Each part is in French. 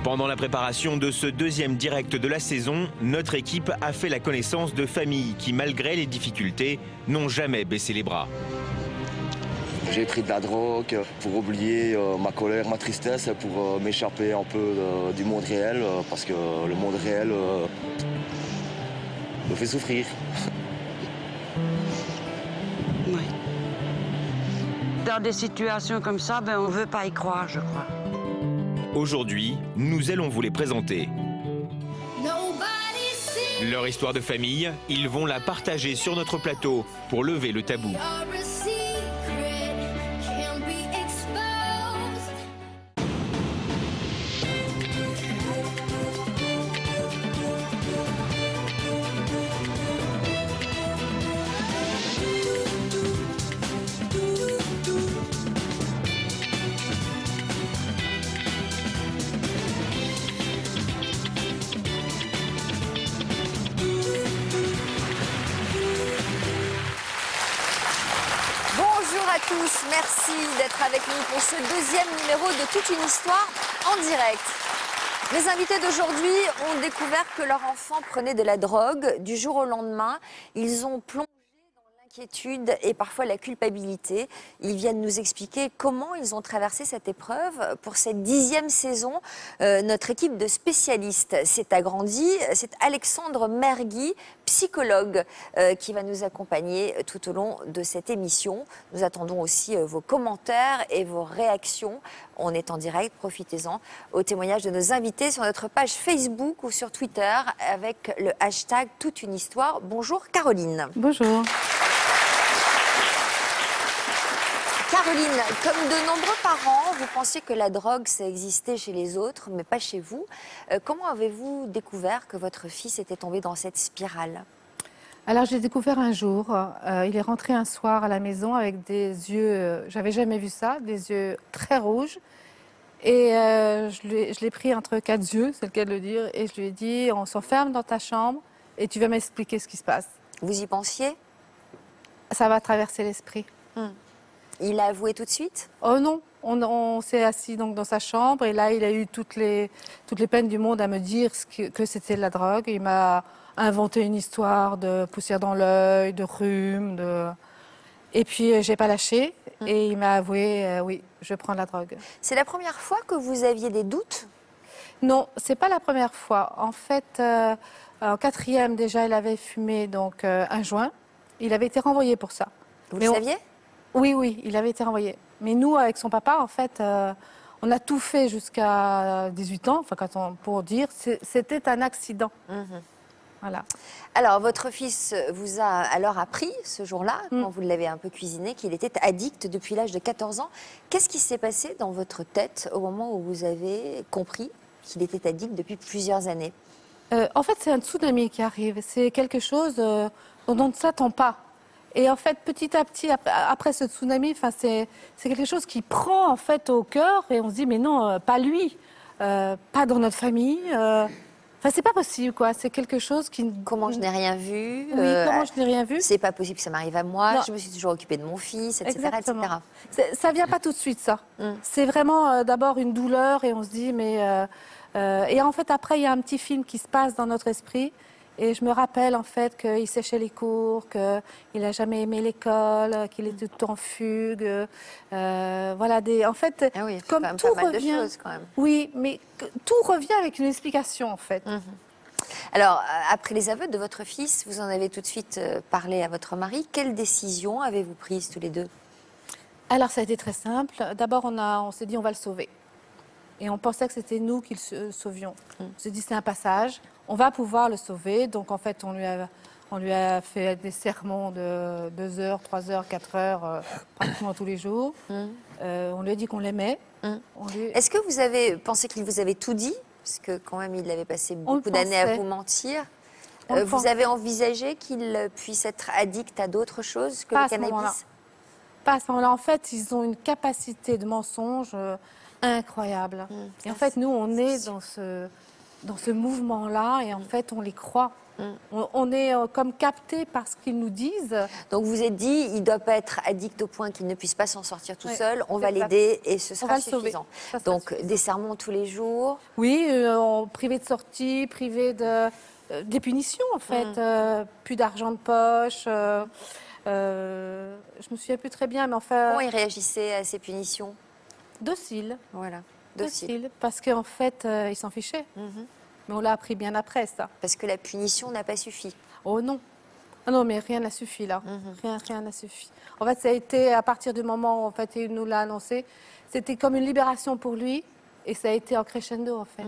Pendant la préparation de ce deuxième direct de la saison, notre équipe a fait la connaissance de familles qui, malgré les difficultés, n'ont jamais baissé les bras. J'ai pris de la drogue pour oublier ma colère, ma tristesse, pour m'échapper un peu du monde réel, parce que le monde réel me fait souffrir. Oui. Dans des situations comme ça, on ne veut pas y croire, je crois. Aujourd'hui, nous allons vous les présenter. Leur histoire de famille, ils vont la partager sur notre plateau pour lever le tabou. Tous, merci d'être avec nous pour ce deuxième numéro de Toute une histoire en direct. Les invités d'aujourd'hui ont découvert que leur enfant prenait de la drogue. Du jour au lendemain, ils ont plongé dans l'inquiétude et parfois la culpabilité. Ils viennent nous expliquer comment ils ont traversé cette épreuve. Pour cette 10e saison, notre équipe de spécialistes s'est agrandie. C'est Alexandre Mergui, psychologue, qui va nous accompagner tout au long de cette émission. Nous attendons aussi vos commentaires et vos réactions. On est en direct, profitez-en, au témoignage de nos invités sur notre page Facebook ou sur Twitter avec le hashtag Toute une histoire. Bonjour Caroline. Bonjour. Caroline, comme de nombreux parents, vous pensiez que la drogue, ça existait chez les autres, mais pas chez vous. Comment avez-vous découvert que votre fils était tombé dans cette spirale ? Alors, j'ai découvert un jour. Il est rentré un soir à la maison avec des yeux, j'avais jamais vu ça, des yeux très rouges. Et je l'ai pris entre 4 yeux, c'est le cas de le dire, et je lui ai dit, on s'enferme dans ta chambre et tu vas m'expliquer ce qui se passe. Vous y pensiez ? Ça va traverser l'esprit. Il a avoué tout de suite ? Oh non, on s'est assis donc dans sa chambre et là, il a eu toutes les peines du monde à me dire que c'était de la drogue. Il m'a inventé une histoire de poussière dans l'œil, de rhume, et puis j'ai pas lâché et il m'a avoué, oui, je prends de la drogue. C'est la première fois que vous aviez des doutes ? Non, c'est pas la première fois. En fait, en 4e déjà, il avait fumé donc un joint. Il avait été renvoyé pour ça. Vous le saviez ? Oui, il avait été renvoyé. Mais nous, avec son papa, en fait, on a tout fait jusqu'à 18 ans, enfin, pour dire, c'était un accident. Voilà. Alors, votre fils vous a alors appris, ce jour-là, quand vous l'avez un peu cuisiné, qu'il était addict depuis l'âge de 14 ans. Qu'est-ce qui s'est passé dans votre tête au moment où vous avez compris qu'il était addict depuis plusieurs années ? En fait, c'est un tsunami qui arrive. C'est quelque chose dont on ne s'attend pas. Et en fait, petit à petit, après ce tsunami, c'est quelque chose qui prend en fait au cœur et on se dit mais non, pas lui, pas dans notre famille. C'est pas possible quoi. C'est quelque chose qui. Comment je n'ai rien vu. Oui, comment je n'ai rien vu. C'est pas possible que ça m'arrive à moi. Non. Je me suis toujours occupée de mon fils, etc. Exactement. etc. Ça vient pas tout de suite ça. C'est vraiment d'abord une douleur et on se dit mais et en fait après il y a un petit film qui se passe dans notre esprit. Et je me rappelle en fait qu'il séchait les cours, qu'il n'a jamais aimé l'école, qu'il était tout le temps en fugue. Voilà, en fait, ah oui, comme quand même tout pas mal revient. de choses, quand même. Oui, mais tout revient avec une explication en fait. Alors, après les aveux de votre fils, vous en avez tout de suite parlé à votre mari. Quelle décision avez-vous prise tous les deux ? Alors, ça a été très simple. D'abord, on s'est dit on va le sauver. Et on pensait que c'était nous qui le sauvions. On s'est dit c'est un passage. On va pouvoir le sauver. Donc, en fait, on lui a fait des sermons de 2 heures, 3 heures, 4 heures, pratiquement tous les jours. On lui a dit qu'on l'aimait. Est-ce que vous avez pensé qu'il vous avait tout dit ? Parce que quand même, il avait passé beaucoup d'années à vous mentir. Vous avez envisagé qu'il puisse être addict à d'autres choses que le cannabis ? Pas à ce moment-là. En fait, ils ont une capacité de mensonge incroyable. Et en fait, nous, on est dans ce mouvement-là et en fait, on les croit. On est comme capté par ce qu'ils nous disent. Donc vous êtes dit, il ne doit pas être addict au point qu'il ne puisse pas s'en sortir tout Oui, seul. On va c'est ça. l'aider et ce On sera va le sauver. suffisant. Ça sera Donc suffisant. des sermons tous les jours. Oui, privé de sortie, privé des punitions en fait. Plus d'argent de poche. Je me souviens plus très bien, mais enfin, Comment il réagissait à ces punitions? docile. Voilà, docile. Docile, parce qu'en fait, il s'en fichait. Mais on l'a appris bien après, ça. Parce que la punition n'a pas suffi. Oh non. Ah non, mais rien n'a suffi, là. Rien n'a suffi. En fait, ça a été, à partir du moment où en fait, il nous l'a annoncé, c'était comme une libération pour lui, et ça a été en crescendo, en fait.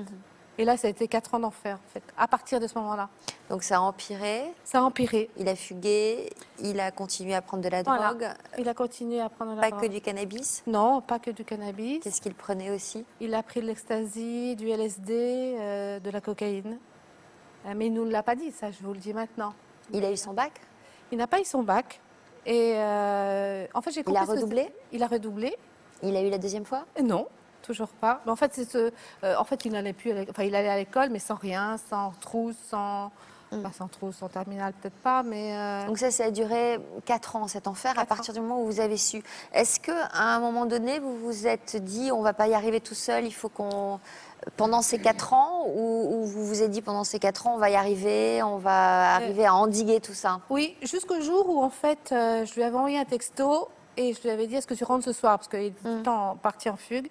Et là, ça a été 4 ans d'enfer, en fait, à partir de ce moment-là. Donc ça a empiré, Ça a empiré. il a fugué, il a continué à prendre de la Voilà. drogue. Il a continué à prendre la Pas drogue. que du cannabis. Non, pas que du cannabis. Qu'est-ce qu'il prenait aussi? Il a pris de l'ecstasy, du LSD, de la cocaïne. Mais il ne nous l'a pas dit, ça, je vous le dis maintenant. Il a eu son bac? Il n'a pas eu son bac. Et en fait, j'ai compris. a redoublé? Il a redoublé. Il a eu la deuxième fois? Non, toujours pas. Mais en fait, en fait, il n'allait plus. Enfin, il allait à l'école, mais sans rien, sans trousse, sans. Pas sans trousse, sans terminale, peut-être pas, mais. Donc ça a duré 4 ans, cet enfer, à 4 partir du moment où vous avez su. Est-ce qu'à un moment donné, vous vous êtes dit, on ne va pas y arriver tout seul, il faut qu'on... Pendant ces 4 ans, ou vous vous êtes dit, pendant ces 4 ans, on va y arriver, on va arriver à endiguer tout ça? Oui, jusqu'au jour où, en fait, je lui avais envoyé un texto et je lui avais dit, est-ce que tu rentres ce soir? Parce qu'il était tout le temps parti en fugue.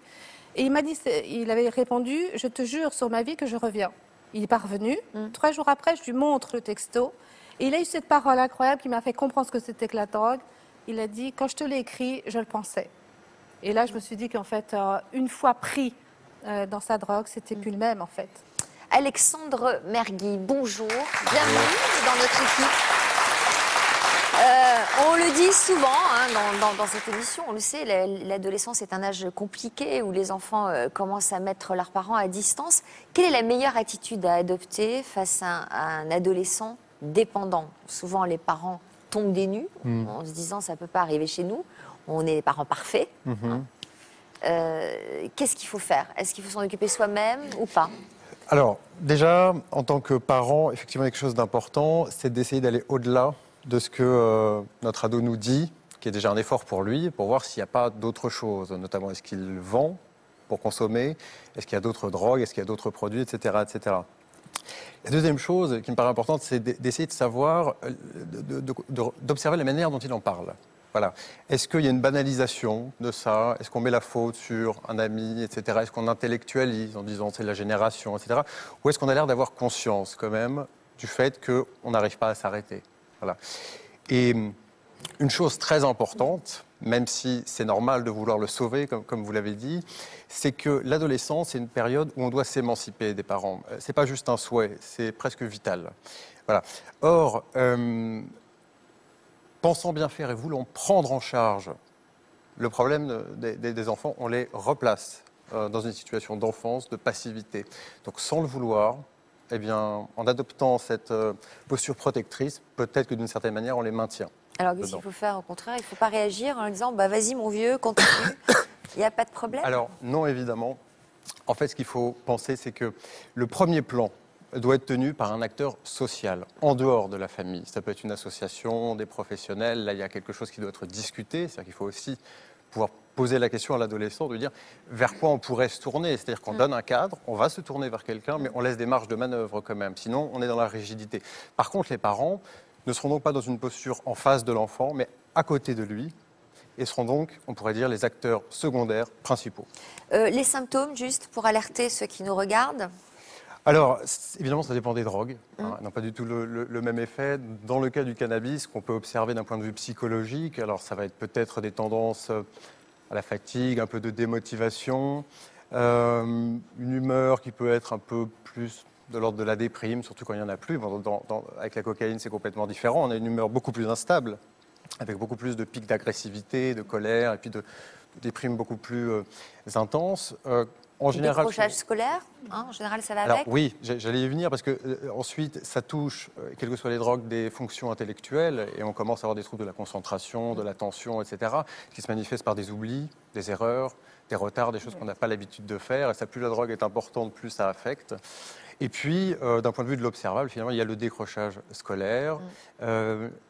Et il m'a dit, il avait répondu, je te jure sur ma vie que je reviens. Il est pas revenu. 3 jours après, je lui montre le texto. Et il a eu cette parole incroyable qui m'a fait comprendre ce que c'était que la drogue. Il a dit, quand je te l'ai écrit, je le pensais. Et là, je me suis dit qu'en fait, une fois pris dans sa drogue, c'était plus le même, en fait. Alexandre Mergui, bonjour, bienvenue dans notre équipe. On le dit souvent dans cette émission, on le sait, l'adolescence est un âge compliqué où les enfants commencent à mettre leurs parents à distance. Quelle est la meilleure attitude à adopter face à un adolescent dépendant? Souvent, les parents tombent des nues en se disant ça ne peut pas arriver chez nous, on est les parents parfaits. Qu'est-ce qu'il faut faire? Est-ce qu'il faut s'en occuper soi-même ou pas? Alors, déjà, en tant que parent, effectivement, quelque chose d'important, c'est d'essayer d'aller au-delà de ce que notre ado nous dit, qui est déjà un effort pour lui, pour voir s'il n'y a pas d'autres choses, notamment est-ce qu'il vend pour consommer, est-ce qu'il y a d'autres drogues, est-ce qu'il y a d'autres produits, etc., etc. La deuxième chose qui me paraît importante, c'est d'essayer de savoir, d'observer la manière dont il en parle. Voilà. Est-ce qu'il y a une banalisation de ça? Est-ce qu'on met la faute sur un ami, etc.? Est-ce qu'on intellectualise en disant c'est la génération, etc.? Ou est-ce qu'on a l'air d'avoir conscience quand même du fait qu'on n'arrive pas à s'arrêter? Voilà. Et une chose très importante, même si c'est normal de vouloir le sauver, comme vous l'avez dit, c'est que l'adolescence, c'est une période où on doit s'émanciper des parents. Ce n'est pas juste un souhait, c'est presque vital. Voilà. Or, pensant bien faire et voulant prendre en charge le problème des enfants, on les replace dans une situation d'enfance, de passivité. Donc sans le vouloir, eh bien, en adoptant cette posture protectrice, peut-être que d'une certaine manière, on les maintient. Alors qu'est-ce qu'il faut faire au contraire? Il ne faut pas réagir en disant bah, vas-y mon vieux, continue, il n'y a pas de problème? Alors non, évidemment. En fait, ce qu'il faut penser, c'est que le premier plan doit être tenu par un acteur social, en dehors de la famille. Ça peut être une association, des professionnels. Là, il y a quelque chose qui doit être discuté. C'est-à-dire qu'il faut aussi pouvoir poser la question à l'adolescent, de dire vers quoi on pourrait se tourner. C'est-à-dire qu'on donne un cadre, on va se tourner vers quelqu'un, mais on laisse des marges de manœuvre quand même. Sinon, on est dans la rigidité. Par contre, les parents ne seront donc pas dans une posture en face de l'enfant, mais à côté de lui, et seront donc, on pourrait dire, les acteurs secondaires principaux. Les symptômes, juste pour alerter ceux qui nous regardent? Alors, évidemment, ça dépend des drogues. N'ont pas du tout le même effet. Dans le cas du cannabis, qu'on peut observer d'un point de vue psychologique, alors ça va être peut-être des tendances à la fatigue, un peu de démotivation, une humeur qui peut être un peu plus de l'ordre de la déprime, surtout quand il n'y en a plus. Avec la cocaïne, c'est complètement différent. On a une humeur beaucoup plus instable, avec beaucoup plus de pics d'agressivité, de colère, et puis de déprime beaucoup plus intenses. En général, décrochage scolaire, en général, ça va alors, avec? Oui, j'allais y venir parce que ensuite, ça touche, quelles que soient les drogues, des fonctions intellectuelles et on commence à avoir des troubles de la concentration, de l'attention, etc., qui se manifestent par des oublis, des erreurs, des retards, des choses qu'on n'a pas l'habitude de faire. Et ça, plus la drogue est importante, plus ça affecte. Et puis, d'un point de vue de l'observable, finalement, il y a le décrochage scolaire.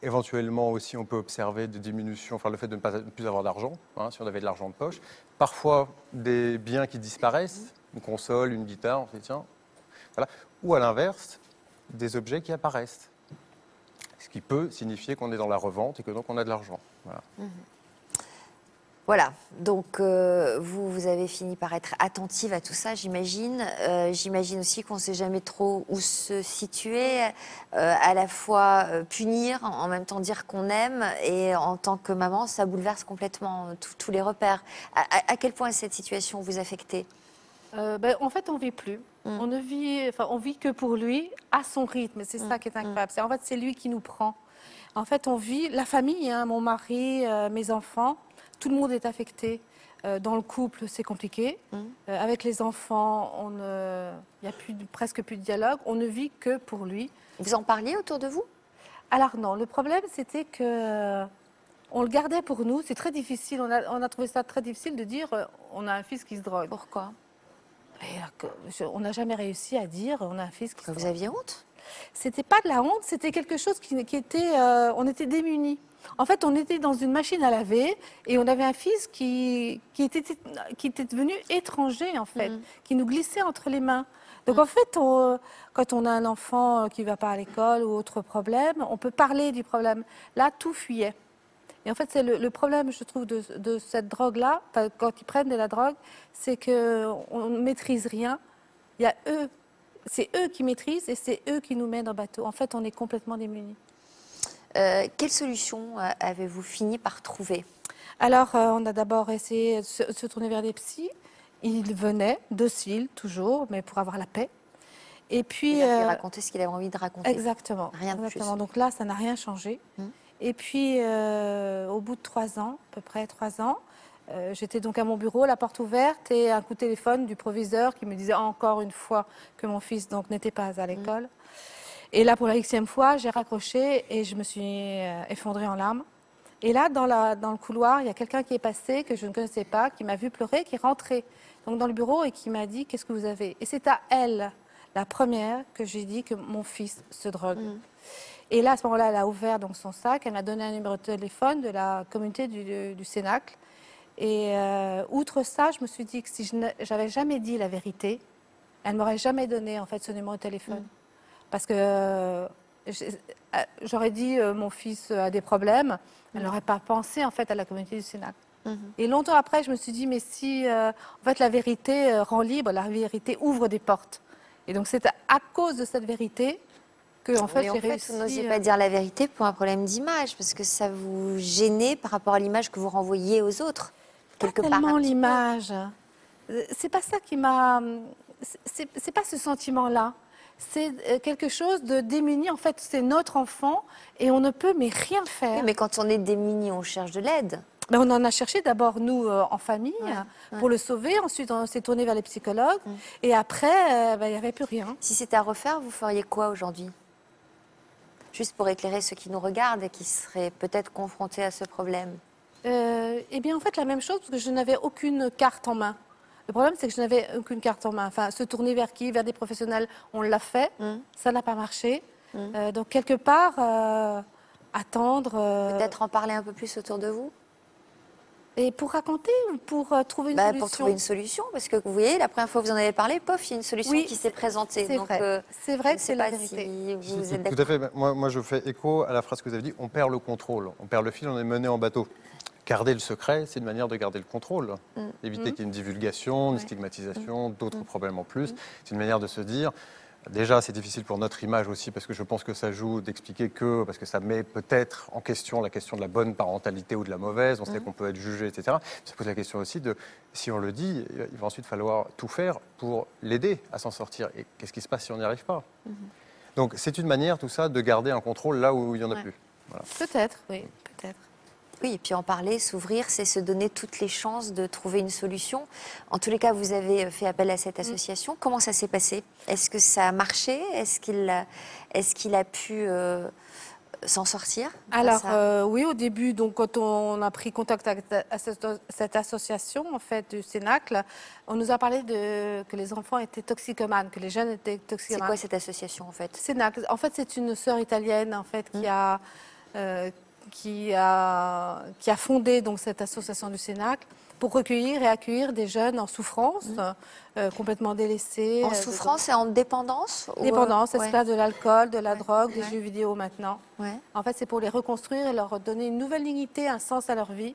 Éventuellement aussi, on peut observer des diminutions, enfin le fait de ne plus avoir d'argent, hein, si on avait de l'argent de poche. Parfois, des biens qui disparaissent, une console, une guitare, on se dit tiens, voilà. Ou à l'inverse, des objets qui apparaissent. Ce qui peut signifier qu'on est dans la revente et que donc on a de l'argent. Voilà. Voilà, donc vous avez fini par être attentive à tout ça, j'imagine. J'imagine aussi qu'on ne sait jamais trop où se situer, à la fois punir, en même temps dire qu'on aime, et en tant que maman, ça bouleverse complètement tous les repères. À quel point cette situation vous affecte? En fait, on ne vit plus. On vit que pour lui, à son rythme. C'est ça qui est incroyable. En fait, c'est lui qui nous prend. En fait, on vit, la famille, hein, mon mari, mes enfants, tout le monde est affecté. Dans le couple, c'est compliqué. Avec les enfants, il n'y a presque plus de dialogue. On ne vit que pour lui. Vous en parliez autour de vous? Alors non, le problème, c'était que on le gardait pour nous. C'est très difficile. On a trouvé ça très difficile de dire on a un fils qui se drogue. Pourquoi? On n'a jamais réussi à dire on a un fils qui se drogue. Vous aviez honte? C'était pas de la honte, c'était quelque chose qui était... on était démunis. En fait, on était dans une machine à laver et on avait un fils qui était devenu étranger, en fait, qui nous glissait entre les mains. Donc, en fait, quand on a un enfant qui ne va pas à l'école ou autre problème, on peut parler du problème. Là, tout fuyait. Et en fait, c'est le problème, je trouve, de cette drogue-là, quand ils prennent de la drogue, c'est qu'on ne maîtrise rien. Il y a eux. C'est eux qui maîtrisent et c'est eux qui nous mènent en bateau. En fait, on est complètement démunis. Quelle solution avez-vous fini par trouver? Alors, on a d'abord essayé de se tourner vers des psys. Ils venaient, dociles, toujours, mais pour avoir la paix. Et puis... Il a pu raconter ce qu'il avait envie de raconter. Exactement. Rien de exactement. plus. Donc là, ça n'a rien changé. Et puis, au bout de 3 ans, à peu près 3 ans, j'étais donc à mon bureau, la porte ouverte, et un coup de téléphone du proviseur qui me disait encore une fois que mon fils n'était pas à l'école. Et là, pour la Xème fois, j'ai raccroché et je me suis effondrée en larmes. Et là, dans le couloir, il y a quelqu'un qui est passé, que je ne connaissais pas, qui m'a vu pleurer, qui est rentré donc, dans le bureau et qui m'a dit « Qu'est-ce que vous avez ?» Et c'est à elle, la première, que j'ai dit que mon fils se drogue. Et là, à ce moment-là, elle a ouvert donc, son sac, elle m'a donné un numéro de téléphone de la communauté du Cénacle. Et outre ça, je me suis dit que si je n'avais jamais dit la vérité, elle ne m'aurait jamais donné en fait, ce numéro de téléphone. Parce que j'aurais dit mon fils a des problèmes, elle n'aurait pas pensé en fait, à la communauté du Cénacle. Et longtemps après, je me suis dit, mais si en fait, la vérité rend libre, la vérité ouvre des portes. Et donc c'est à cause de cette vérité que en fait, j'ai réussi. Vous n'osiez pas dire la vérité pour un problème d'image, parce que ça vous gênait par rapport à l'image que vous renvoyiez aux autres. Quelque part, tellement l'image. C'est pas ça qui m'a... C'est pas ce sentiment-là. C'est quelque chose de démuni. En fait, c'est notre enfant et on ne peut mais rien faire. Oui, mais quand on est démuni, on cherche de l'aide. Mais on en a cherché d'abord, nous, en famille, pour le sauver. Ensuite, on s'est tourné vers les psychologues. Et après, il n'y avait plus rien. Si c'était à refaire, vous feriez quoi aujourd'hui? Juste pour éclairer ceux qui nous regardent et qui seraient peut-être confrontés à ce problème. Eh bien, en fait, la même chose, parce que je n'avais aucune carte en main. Le problème, c'est que je n'avais aucune carte en main. Enfin, se tourner vers qui? Vers des professionnels, on l'a fait. Ça n'a pas marché. Donc, quelque part, attendre... Peut-être en parler un peu plus autour de vous? Et pour raconter ou pour trouver une solution? Pour trouver une solution, parce que vous voyez, la première fois que vous en avez parlé, pof, il y a une solution qui s'est présentée. C'est vrai. C'est vrai que c'est la vérité. Si vous êtes tout à fait. Moi, je fais écho à la phrase que vous avez dit, on perd le contrôle, on perd le fil, on est mené en bateau. Garder le secret, c'est une manière de garder le contrôle. Éviter qu'il y ait une divulgation, une stigmatisation, d'autres problèmes en plus. C'est une manière de se dire, déjà c'est difficile pour notre image aussi, parce que je pense que ça joue d'expliquer que, parce que ça met peut-être en question la question de la bonne parentalité ou de la mauvaise, on sait qu'on peut être jugé, etc. Ça pose la question aussi de, si on le dit, il va ensuite falloir tout faire pour l'aider à s'en sortir. Et qu'est-ce qui se passe si on n'y arrive pas? Donc c'est une manière, tout ça, de garder un contrôle là où il n'y en a plus. Voilà. Peut-être, oui, peut-être. Oui, et puis en parler, s'ouvrir, c'est se donner toutes les chances de trouver une solution. En tous les cas, vous avez fait appel à cette association. Comment ça s'est passé? Est-ce que ça a marché? Est-ce qu'il a pu s'en sortir? Alors, oui, au début, donc, quand on a pris contact avec cette association, en fait, du Cénacle, on nous a parlé que les enfants étaient toxicomanes, que les jeunes étaient C'est toxicomanes. quoi cette association, en fait? Cénacle, en fait, c'est une sœur italienne, en fait, qui a fondé donc, cette association du Cénacle pour recueillir et accueillir des jeunes en souffrance, complètement délaissés. En souffrance et en dépendance? Dépendance, ouais. esclave de l'alcool, de la drogue, des Ouais. jeux vidéo maintenant. Ouais. En fait, c'est pour les reconstruire et leur donner une nouvelle dignité, un sens à leur vie.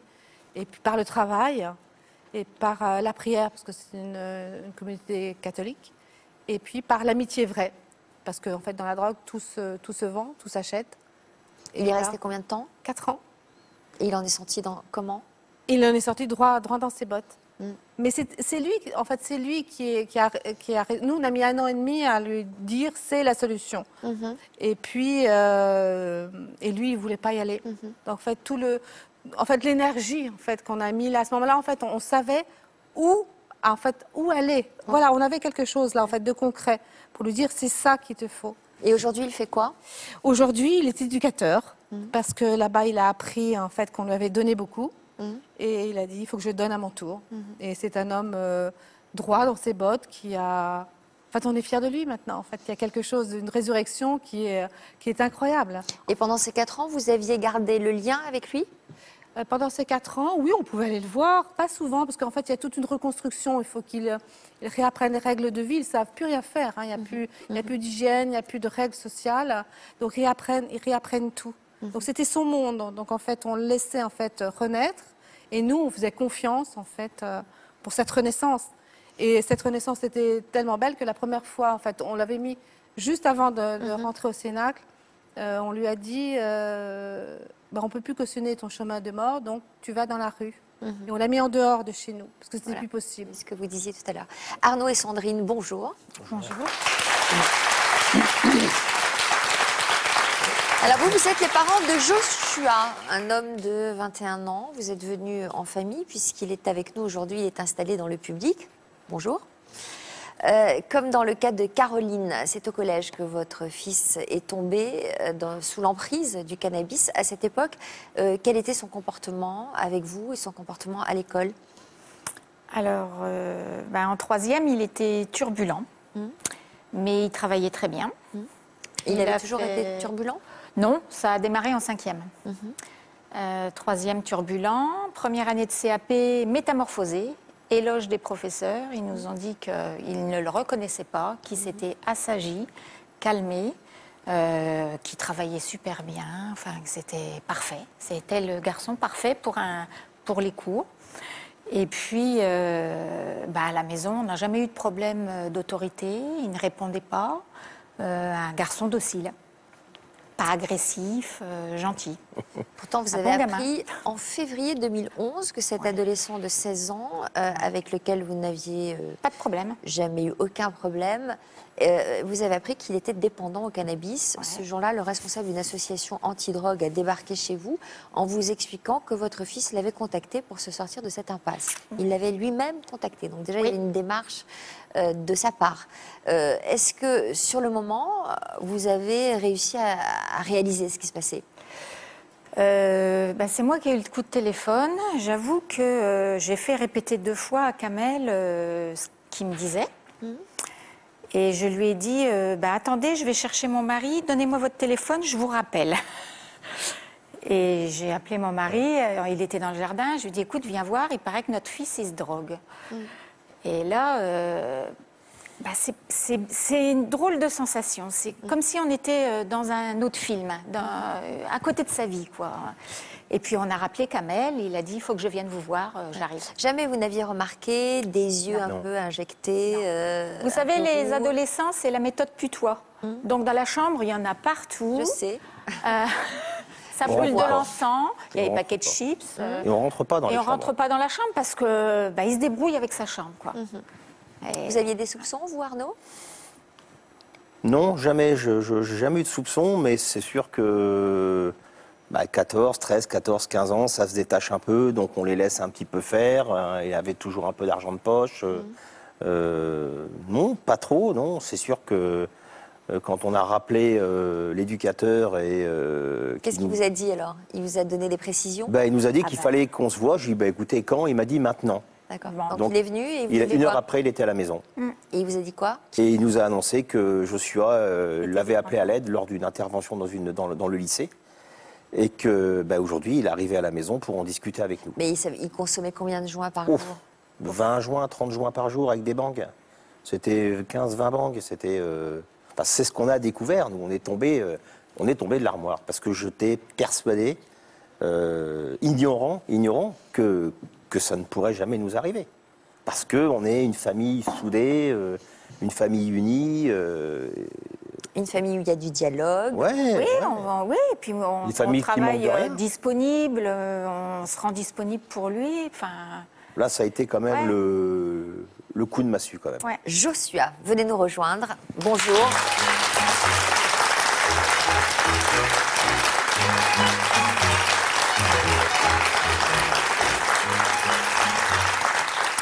Et puis par le travail et par la prière, parce que c'est une communauté catholique. Et puis par l'amitié vraie, parce qu'en fait, dans la drogue, tout se vend, tout s'achète. Il est resté combien de temps? 4 ans. Et il en est sorti comment? Il en est sorti droit dans ses bottes. Mais c'est lui, en fait, c'est lui qui a... Nous, on a mis 1 an et demi à lui dire c'est la solution. Et puis, et lui, il voulait pas y aller. Donc, en fait, l'énergie, en fait, qu'on a mis là à ce moment-là, en fait, on savait où aller. Voilà, on avait quelque chose là, en fait, de concret pour lui dire c'est ça qu'il te faut. Et aujourd'hui, il fait quoi? Aujourd'hui, il est éducateur parce que là-bas, il a appris en fait qu'on lui avait donné beaucoup. Et il a dit, il faut que je donne à mon tour. Et c'est un homme droit dans ses bottes qui a... En fait, on est fiers de lui maintenant. En fait, il y a quelque chose, une résurrection qui est incroyable. Et pendant ces 4 ans, vous aviez gardé le lien avec lui? Pendant ces 4 ans, oui, on pouvait aller le voir. Pas souvent, parce qu'en fait, il y a toute une reconstruction. Il faut qu'il réapprenne les règles de vie. Ils ne savent plus rien faire. Hein. Il n'y a plus d'hygiène, il n'y a plus de règles sociales. Donc, ils réapprennent tout. Donc c'était son monde. Donc en fait, on le laissait en fait renaître, et nous, on faisait confiance en fait pour cette renaissance. Et cette renaissance était tellement belle que la première fois, en fait, on l'avait mis juste avant de rentrer au Cénacle. On lui a dit, on peut plus cautionner ton chemin de mort, donc tu vas dans la rue. Et on l'a mis en dehors de chez nous parce que c'était plus possible. C'est ce que vous disiez tout à l'heure. Arnaud et Sandrine, bonjour. Bonjour. Alors vous êtes les parents de Joshua, un homme de 21 ans. Vous êtes venus en famille puisqu'il est avec nous aujourd'hui, il est installé dans le public. Bonjour. Comme dans le cas de Caroline, c'est au collège que votre fils est tombé sous l'emprise du cannabis. À cette époque, quel était son comportement avec vous et son comportement à l'école? Alors, en 3e, il était turbulent, mais il travaillait très bien. Il avait toujours été turbulent? Non, ça a démarré en 5e. 3e turbulent, première année de CAP métamorphosé, éloge des professeurs. Ils nous ont dit qu'ils ne le reconnaissaient pas, qu'il s'était assagi, calmé, qu'il travaillait super bien, enfin que c'était parfait. C'était le garçon parfait pour les cours. Et puis, à la maison, on n'a jamais eu de problème d'autorité, il ne répondait pas. Un garçon docile. Pas agressif, gentil. Pourtant, vous avez appris en février 2011 que cet adolescent de 16 ans, avec lequel vous n'aviez pas de problème, jamais eu aucun problème, vous avez appris qu'il était dépendant au cannabis. Ce jour-là, le responsable d'une association anti-drogue a débarqué chez vous en vous expliquant que votre fils l'avait contacté pour se sortir de cette impasse. Il l'avait lui-même contacté. Donc déjà, il y avait une démarche de sa part. Est-ce que, sur le moment, vous avez réussi à réaliser ce qui se passait? C'est moi qui ai eu le coup de téléphone. J'avoue que j'ai fait répéter 2 fois à Kamel ce qu'il me disait. Et je lui ai dit, attendez, je vais chercher mon mari, donnez-moi votre téléphone, je vous rappelle. Et j'ai appelé mon mari, il était dans le jardin, je lui ai dit, écoute, viens voir, il paraît que notre fils, il se drogue. Et là, c'est une drôle de sensation. C'est comme si on était dans un autre film, à côté de sa vie, quoi. Et puis on a rappelé Kamel, il a dit, il faut que je vienne vous voir, j'arrive. Jamais vous n'aviez remarqué des yeux un peu injectés? Vous savez, les adolescents, c'est la méthode putois. Donc dans la chambre, il y en a partout. Je sais. Ça brûle de l'encens, il y a des paquets de chips. Et on rentre pas dans les chambres. Et on rentre pas dans la chambre parce que il se débrouille avec sa chambre, quoi. Vous aviez des soupçons, vous, Arnaud? Non, jamais. Je n'ai jamais eu de soupçons, mais c'est sûr que 14, 13, 14, 15 ans, ça se détache un peu, donc on les laisse un petit peu faire. Il avait toujours un peu d'argent de poche. Non, pas trop, non. C'est sûr que Quand on a rappelé l'éducateur et... Qu'est-ce qu'il vous a dit alors? Il vous a donné des précisions? Il nous a dit qu'il fallait qu'on se voie. Je lui ai dit, écoutez, quand? Il m'a dit maintenant. D'accord. Bon. Donc il est venu et vous Une heure après, il était à la maison. Et il vous a dit quoi? Et il nous a annoncé que Joshua l'avait appelé à l'aide lors d'une intervention dans le lycée. Et que aujourd'hui, il est arrivé à la maison pour en discuter avec nous. Mais il consommait combien de joints par jour? 20 joints, 30 joints par jour avec des bangs. C'était 15-20 bangs. C'était, c'est ce qu'on a découvert. Nous, on est tombé de l'armoire. Parce que j'étais persuadé, ignorant que ça ne pourrait jamais nous arriver. Parce qu'on est une famille soudée, une famille unie. Une famille où il y a du dialogue. Ouais, Oui, et puis on travaille disponible, on se rend disponible pour lui. Là, ça a été quand même le coup de massue, quand même. Ouais. Joshua, venez nous rejoindre. Bonjour.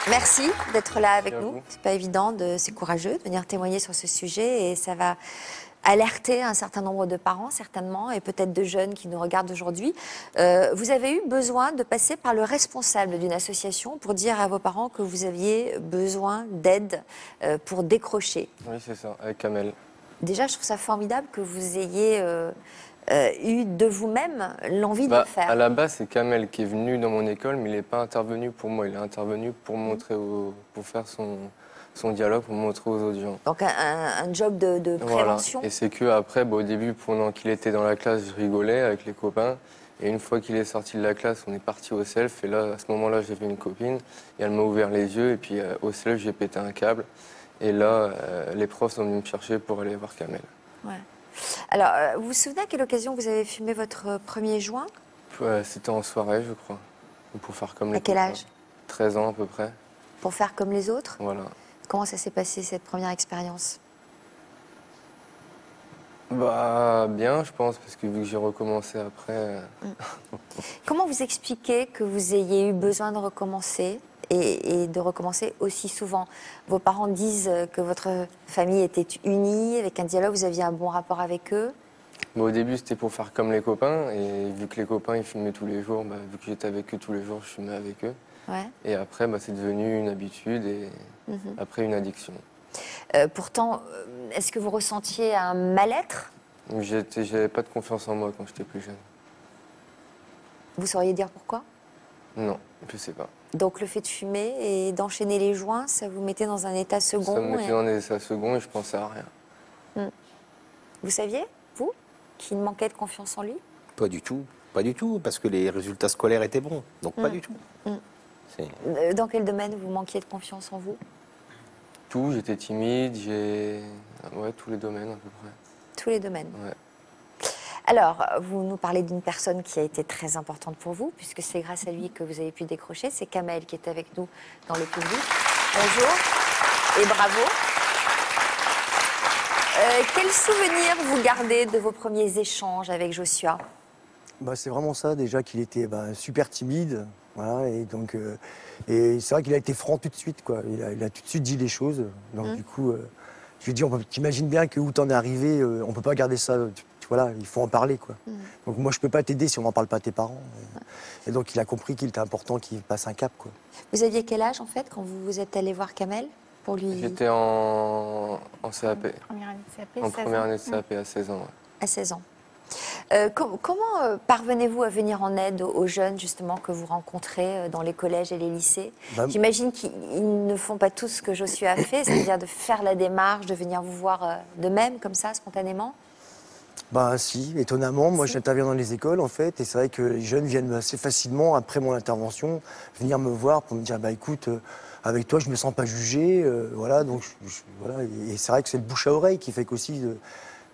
Merci d'être là avec nous. C'est pas évident, c'est courageux de venir témoigner sur ce sujet et ça va alerter un certain nombre de parents certainement et peut-être de jeunes qui nous regardent aujourd'hui. Vous avez eu besoin de passer par le responsable d'une association pour dire à vos parents que vous aviez besoin d'aide pour décrocher. Oui, c'est ça, avec Kamel. Déjà, je trouve ça formidable que vous ayez eu de vous-même l'envie de le faire. À la base, c'est Kamel qui est venu dans mon école, mais il n'est pas intervenu pour moi. Il est intervenu pour montrer, pour faire son dialogue, pour montrer aux audients. Donc un job de prévention. Voilà. Et c'est que après, au début, pendant qu'il était dans la classe, je rigolais avec les copains. Et une fois qu'il est sorti de la classe, on est parti au self. Et là, à ce moment-là, j'avais une copine. Et elle m'a ouvert les yeux. Et puis au self, j'ai pété un câble. Et là, les profs sont venus me chercher pour aller voir Kamel. Ouais. Alors, vous vous souvenez à quelle occasion vous avez fumé votre premier joint? C'était en soirée, je crois. Pour faire comme les À quel copains. âge? 13 ans à peu près. Pour faire comme les autres? Voilà. Comment ça s'est passé, cette première expérience? Bien, je pense, parce que vu que j'ai recommencé après... Comment vous expliquez que vous ayez eu besoin de recommencer et de recommencer aussi souvent? Vos parents disent que votre famille était unie, avec un dialogue, vous aviez un bon rapport avec eux. Au début, c'était pour faire comme les copains. Et vu que les copains, ils fumaient tous les jours, vu que j'étais avec eux tous les jours, je fumais avec eux. Ouais. Et après, c'est devenu une habitude et après une addiction. Pourtant, est-ce que vous ressentiez un mal-être? J'avais pas de confiance en moi quand j'étais plus jeune. Vous sauriez dire pourquoi? Non, je sais pas. Donc le fait de fumer et d'enchaîner les joints, ça vous mettait dans un état second? Ça me mettait dans un état second et je pensais à rien. Vous saviez, vous, qu'il manquait de confiance en lui? Pas du tout, parce que les résultats scolaires étaient bons, donc pas du tout. Dans quel domaine vous manquiez de confiance en vous? Tout, j'étais timide, tous les domaines à peu près. Tous les domaines. Ouais. Alors, vous nous parlez d'une personne qui a été très importante pour vous, puisque c'est grâce à lui que vous avez pu décrocher. C'est Kamel qui est avec nous dans le public. Bonjour et bravo. Quel souvenir vous gardez de vos premiers échanges avec Joshua? C'est vraiment ça, déjà qu'il était super timide. Voilà, et donc, et c'est vrai qu'il a été franc tout de suite, quoi. Il a tout de suite dit les choses. Donc, du coup, je lui ai dit, t'imagines bien que où t'en es arrivé, on peut pas garder ça. Voilà, il faut en parler, quoi. Donc, moi, je peux pas t'aider si on n'en parle pas à tes parents. Et donc, il a compris qu'il était important qu'il passe un cap, quoi. Vous aviez quel âge, en fait, quand vous êtes allé voir Kamel pour lui... J'étais en CAP. Première année de CAP, En première année de CAP à 16 ans. Ouais. À 16 ans. Comment parvenez-vous à venir en aide aux jeunes, justement, que vous rencontrez dans les collèges et les lycées? J'imagine qu'ils ne font pas tout ce que Joshua a fait, c'est-à-dire de faire la démarche, de venir vous voir de même, comme ça, spontanément? Si, étonnamment. Moi, j'interviens dans les écoles, en fait, et c'est vrai que les jeunes viennent assez facilement, après mon intervention, venir me voir pour me dire, écoute, avec toi, je me sens pas jugé, voilà, donc, voilà. Et c'est vrai que c'est le bouche à oreille qui fait qu'aussi...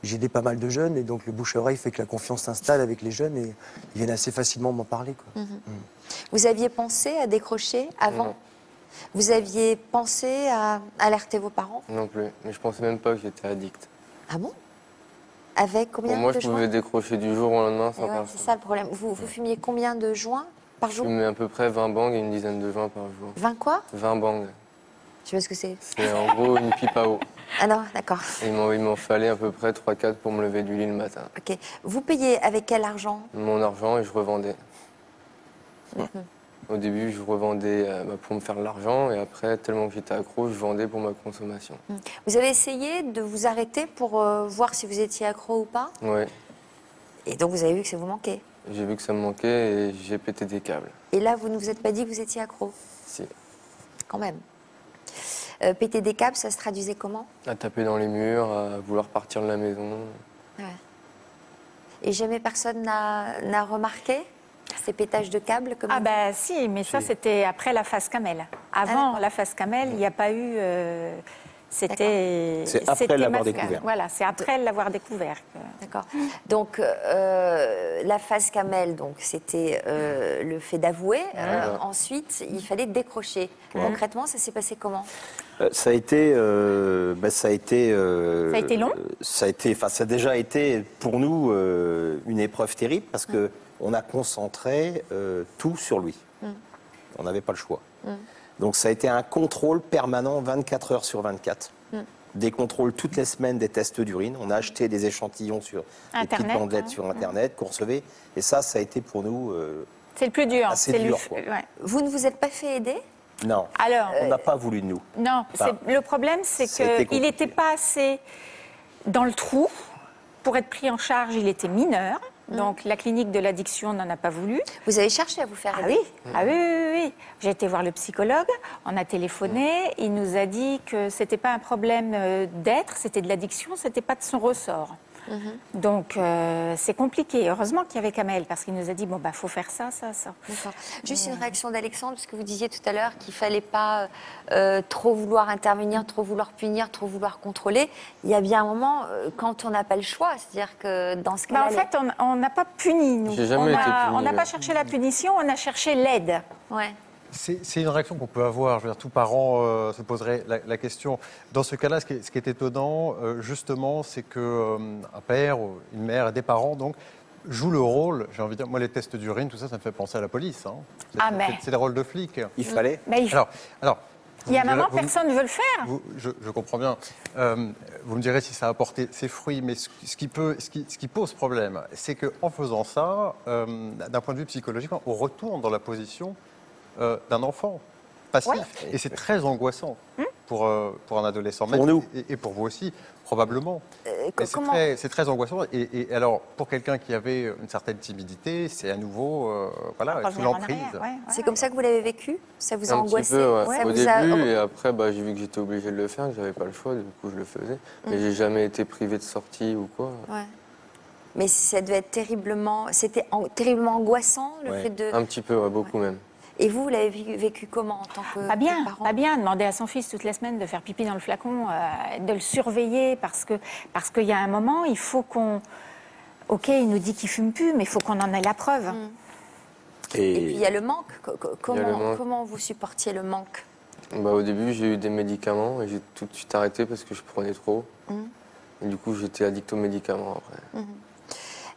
J'ai aidé pas mal de jeunes et donc le bouche à oreille fait que la confiance s'installe avec les jeunes et ils viennent assez facilement m'en parler, quoi. Vous aviez pensé à décrocher avant? Non. Vous aviez pensé à alerter vos parents? Non plus, mais je pensais même pas que j'étais addict. Ah bon? Avec combien Pour moi, de je joints? pouvais décrocher du jour au lendemain sans faire C'est ça le problème. Vous fumiez combien de joints par jour? Je fumais à peu près 20 bangs et une dizaine de joints par jour. 20 quoi? 20 bangs. Je sais pas ce que c'est. C'est en gros une pipe à eau. Ah non, d'accord. Il m'en fallait à peu près 3-4 pour me lever du lit le matin. Ok. Vous payez avec quel argent? Mon argent et je revendais. Au début, je revendais pour me faire de l'argent et après, tellement que j'étais accro, je vendais pour ma consommation. Vous avez essayé de vous arrêter pour voir si vous étiez accro ou pas? Oui, Et donc vous avez vu que ça vous manquait. j'ai vu que ça me manquait et j'ai pété des câbles. Et là, vous ne vous êtes pas dit que vous étiez accro? Si. Quand même. Péter des câbles, ça se traduisait comment? À taper dans les murs, à vouloir partir de la maison. Ouais. Et jamais personne n'a remarqué ces pétages de câbles comme Ah bah si, mais ça c'était après la phase camel. Avant la phase camel, il n'y a pas eu... C'était après l'avoir masqué. découvert. Voilà, c'est après l'avoir découvert. D'accord. Donc la phase camel, donc c'était le fait d'avouer. Ensuite, il fallait décrocher. Concrètement, ça s'est passé comment? Ça a été long. Ça a déjà été pour nous une épreuve terrible parce que on a concentré tout sur lui. On n'avait pas le choix. Donc ça a été un contrôle permanent 24 heures sur 24. Des contrôles toutes les semaines, des tests d'urine. On a acheté des échantillons sur des petites bandelettes sur Internet qu'on recevait. Et ça a été pour nous c'est le plus dur. assez dur. Quoi. Ouais. Vous ne vous êtes pas fait aider? Non, Alors, on n'a pas voulu de nous. non, le problème c'est qu'il n'était pas assez dans le trou pour être pris en charge. Il était mineur. Donc la clinique de l'addiction n'en a pas voulu. Vous avez cherché à vous faire aider? Oui. J'ai été voir le psychologue, on a téléphoné, il nous a dit que c'était pas un problème d'être, c'était de l'addiction, c'était pas de son ressort. Donc c'est compliqué. Heureusement qu'il y avait Kamel parce qu'il nous a dit bon bah faut faire ça. D'accord. Juste une réaction d'Alexandre, parce que vous disiez tout à l'heure qu'il fallait pas trop vouloir intervenir, trop vouloir punir, trop vouloir contrôler. Il y a bien un moment quand on n'a pas le choix, c'est-à-dire que dans ce cas-là. En fait, on n'a pas puni nous. J'ai jamais été puni, on n'a pas cherché la punition, on a cherché l'aide. Ouais. C'est une réaction qu'on peut avoir. Je veux dire, tout parent se poserait la question. Dans ce cas-là, ce qui est étonnant, justement, c'est qu'un père, ou une mère et des parents, donc, jouent le rôle, j'ai envie de dire, moi, les tests d'urine, tout ça, ça me fait penser à la police. Hein. C'est le rôle de flic. Il fallait. Alors, il y a un moment, personne ne veut le faire. Je comprends bien. Vous me direz si ça a apporté ses fruits, mais ce qui pose problème, c'est qu'en faisant ça, d'un point de vue psychologique, on retourne dans la position d'un enfant passif. Ouais. Et c'est très angoissant pour un adolescent. Pour nous. Et pour vous aussi, probablement. C'est très angoissant. Et alors, pour quelqu'un qui avait une certaine timidité, c'est à nouveau sous l'emprise. C'est comme ça que vous l'avez vécu? Ça vous a angoissé? Au début, et après, j'ai vu que j'étais obligé de le faire, que j'avais pas le choix, du coup je le faisais. Mais j'ai jamais été privé de sortie ou quoi. Ouais. Mais ça devait être terriblement angoissant, le fait de... Un petit peu, beaucoup même. Et vous l'avez vécu comment en tant que parent? Pas bien. Demander à son fils toutes les semaines de faire pipi dans le flacon, de le surveiller, parce qu'il y a un moment, il faut qu'on... Ok, il nous dit qu'il fume plus, mais il faut qu'on en ait la preuve. Et puis il y a le manque. Comment vous supportiez le manque? Au début, j'ai eu des médicaments et j'ai tout de suite arrêté parce que je prenais trop. Et du coup, j'étais addict aux médicaments après.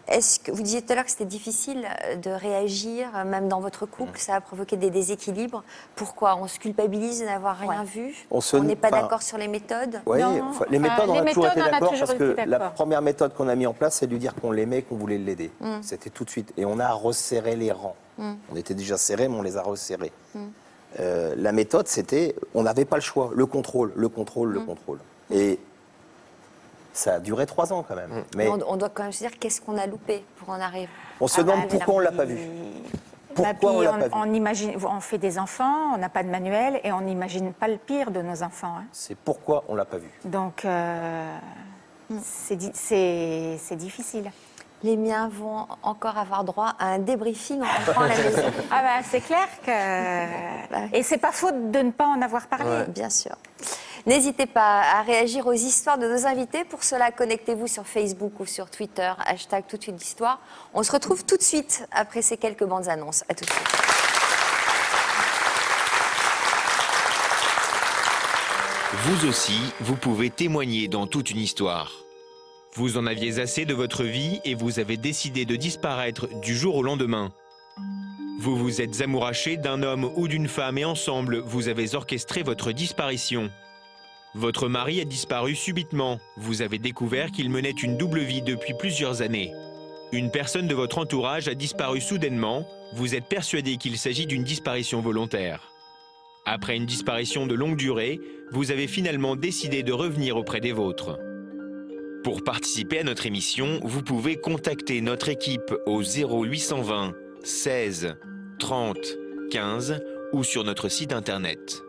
Est-ce que vous disiez tout à l'heure que c'était difficile de réagir, même dans votre couple, ça a provoqué des déséquilibres? Pourquoi? On se culpabilise d'avoir rien vu? On n'est pas d'accord sur les méthodes? Oui, les méthodes, on a toujours été d'accord parce que la première méthode qu'on a mis en place, c'est de lui dire qu'on l'aimait, qu'on voulait l'aider. C'était tout de suite. Et on a resserré les rangs. On était déjà serrés, mais on les a resserrés. La méthode, c'était, on n'avait pas le choix. Le contrôle. Et ça a duré 3 ans quand même. Mais on doit quand même se dire qu'est-ce qu'on a loupé pour en arriver. On se demande pourquoi on ne l'a pas vu. Pourquoi on l'a pas vu. On fait des enfants, on n'a pas de manuel et on n'imagine pas le pire de nos enfants. C'est pourquoi on ne l'a pas vu. Donc, c'est difficile. Les miens vont encore avoir droit à un débriefing en rentrant à la maison. C'est clair que... Et c'est pas faute de ne pas en avoir parlé. Bien sûr. N'hésitez pas à réagir aux histoires de nos invités. Pour cela, connectez-vous sur Facebook ou sur Twitter, # toute une histoire. On se retrouve tout de suite après ces quelques bandes annonces. À tout de suite. Vous aussi, vous pouvez témoigner dans toute une histoire. Vous en aviez assez de votre vie et vous avez décidé de disparaître du jour au lendemain. Vous vous êtes amouraché d'un homme ou d'une femme et ensemble, vous avez orchestré votre disparition. Votre mari a disparu subitement. Vous avez découvert qu'il menait une double vie depuis plusieurs années. Une personne de votre entourage a disparu soudainement. Vous êtes persuadé qu'il s'agit d'une disparition volontaire. Après une disparition de longue durée, vous avez finalement décidé de revenir auprès des vôtres. Pour participer à notre émission, vous pouvez contacter notre équipe au 0820 16 30 15 ou sur notre site internet.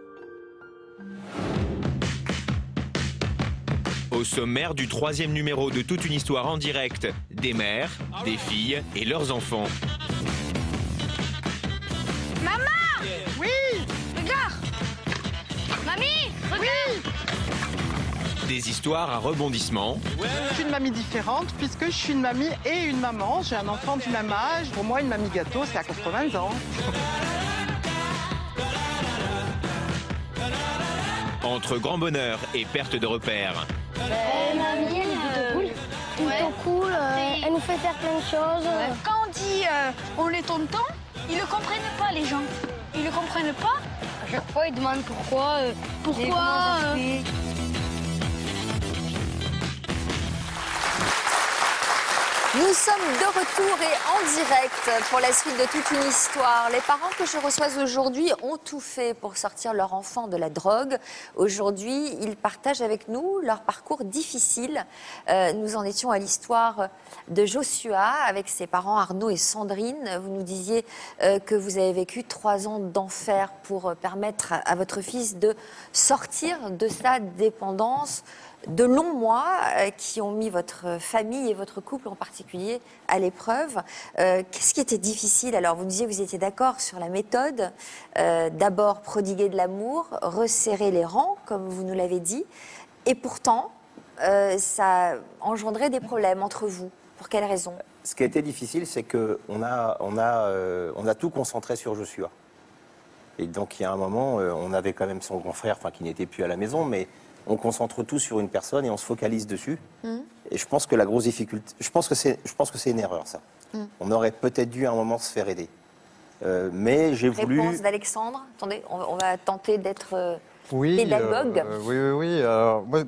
Au sommaire du 3e numéro de Toute une histoire en direct, des mères, des filles et leurs enfants. Maman! Oui! Regarde! Mamie! Regarde! Des histoires à rebondissement. Je suis une mamie différente puisque je suis une mamie et une maman. J'ai un enfant du même âge. Pour moi, une mamie gâteau, c'est à 80 ans. Entre grand bonheur et perte de repères. Mamie, elle est plutôt cool. Elle nous fait faire plein de choses. Quand on dit on est tonton, ils ne comprennent pas, les gens. Ils ne comprennent pas. À chaque fois, ils demandent pourquoi. Nous sommes de retour et en direct pour la suite de Toute une histoire. Les parents que je reçois aujourd'hui ont tout fait pour sortir leur enfant de la drogue. Aujourd'hui, ils partagent avec nous leur parcours difficile. Nous en étions à l'histoire de Joshua avec ses parents Arnaud et Sandrine. Vous nous disiez que vous avez vécu 3 ans d'enfer pour permettre à votre fils de sortir de sa dépendance. De longs mois qui ont mis votre famille et votre couple en particulier à l'épreuve. Qu'est-ce qui était difficile? Alors, vous disiez que vous étiez d'accord sur la méthode. D'abord, prodiguer de l'amour, resserrer les rangs, comme vous nous l'avez dit. Et pourtant, ça engendrait des problèmes entre vous. Pour quelles raisons? Ce qui a été difficile, c'est qu'on a tout concentré sur Joshua. Et donc, il y a un moment, on avait quand même son grand frère, qui n'était plus à la maison, mais on concentre tout sur une personne et on se focalise dessus. Et je pense que la grosse difficulté, je pense que c'est une erreur, ça. On aurait peut-être dû à un moment se faire aider. Mais j'ai voulu... Réponse d'Alexandre. Attendez, on va tenter d'être pédagogue. Oui. Moi,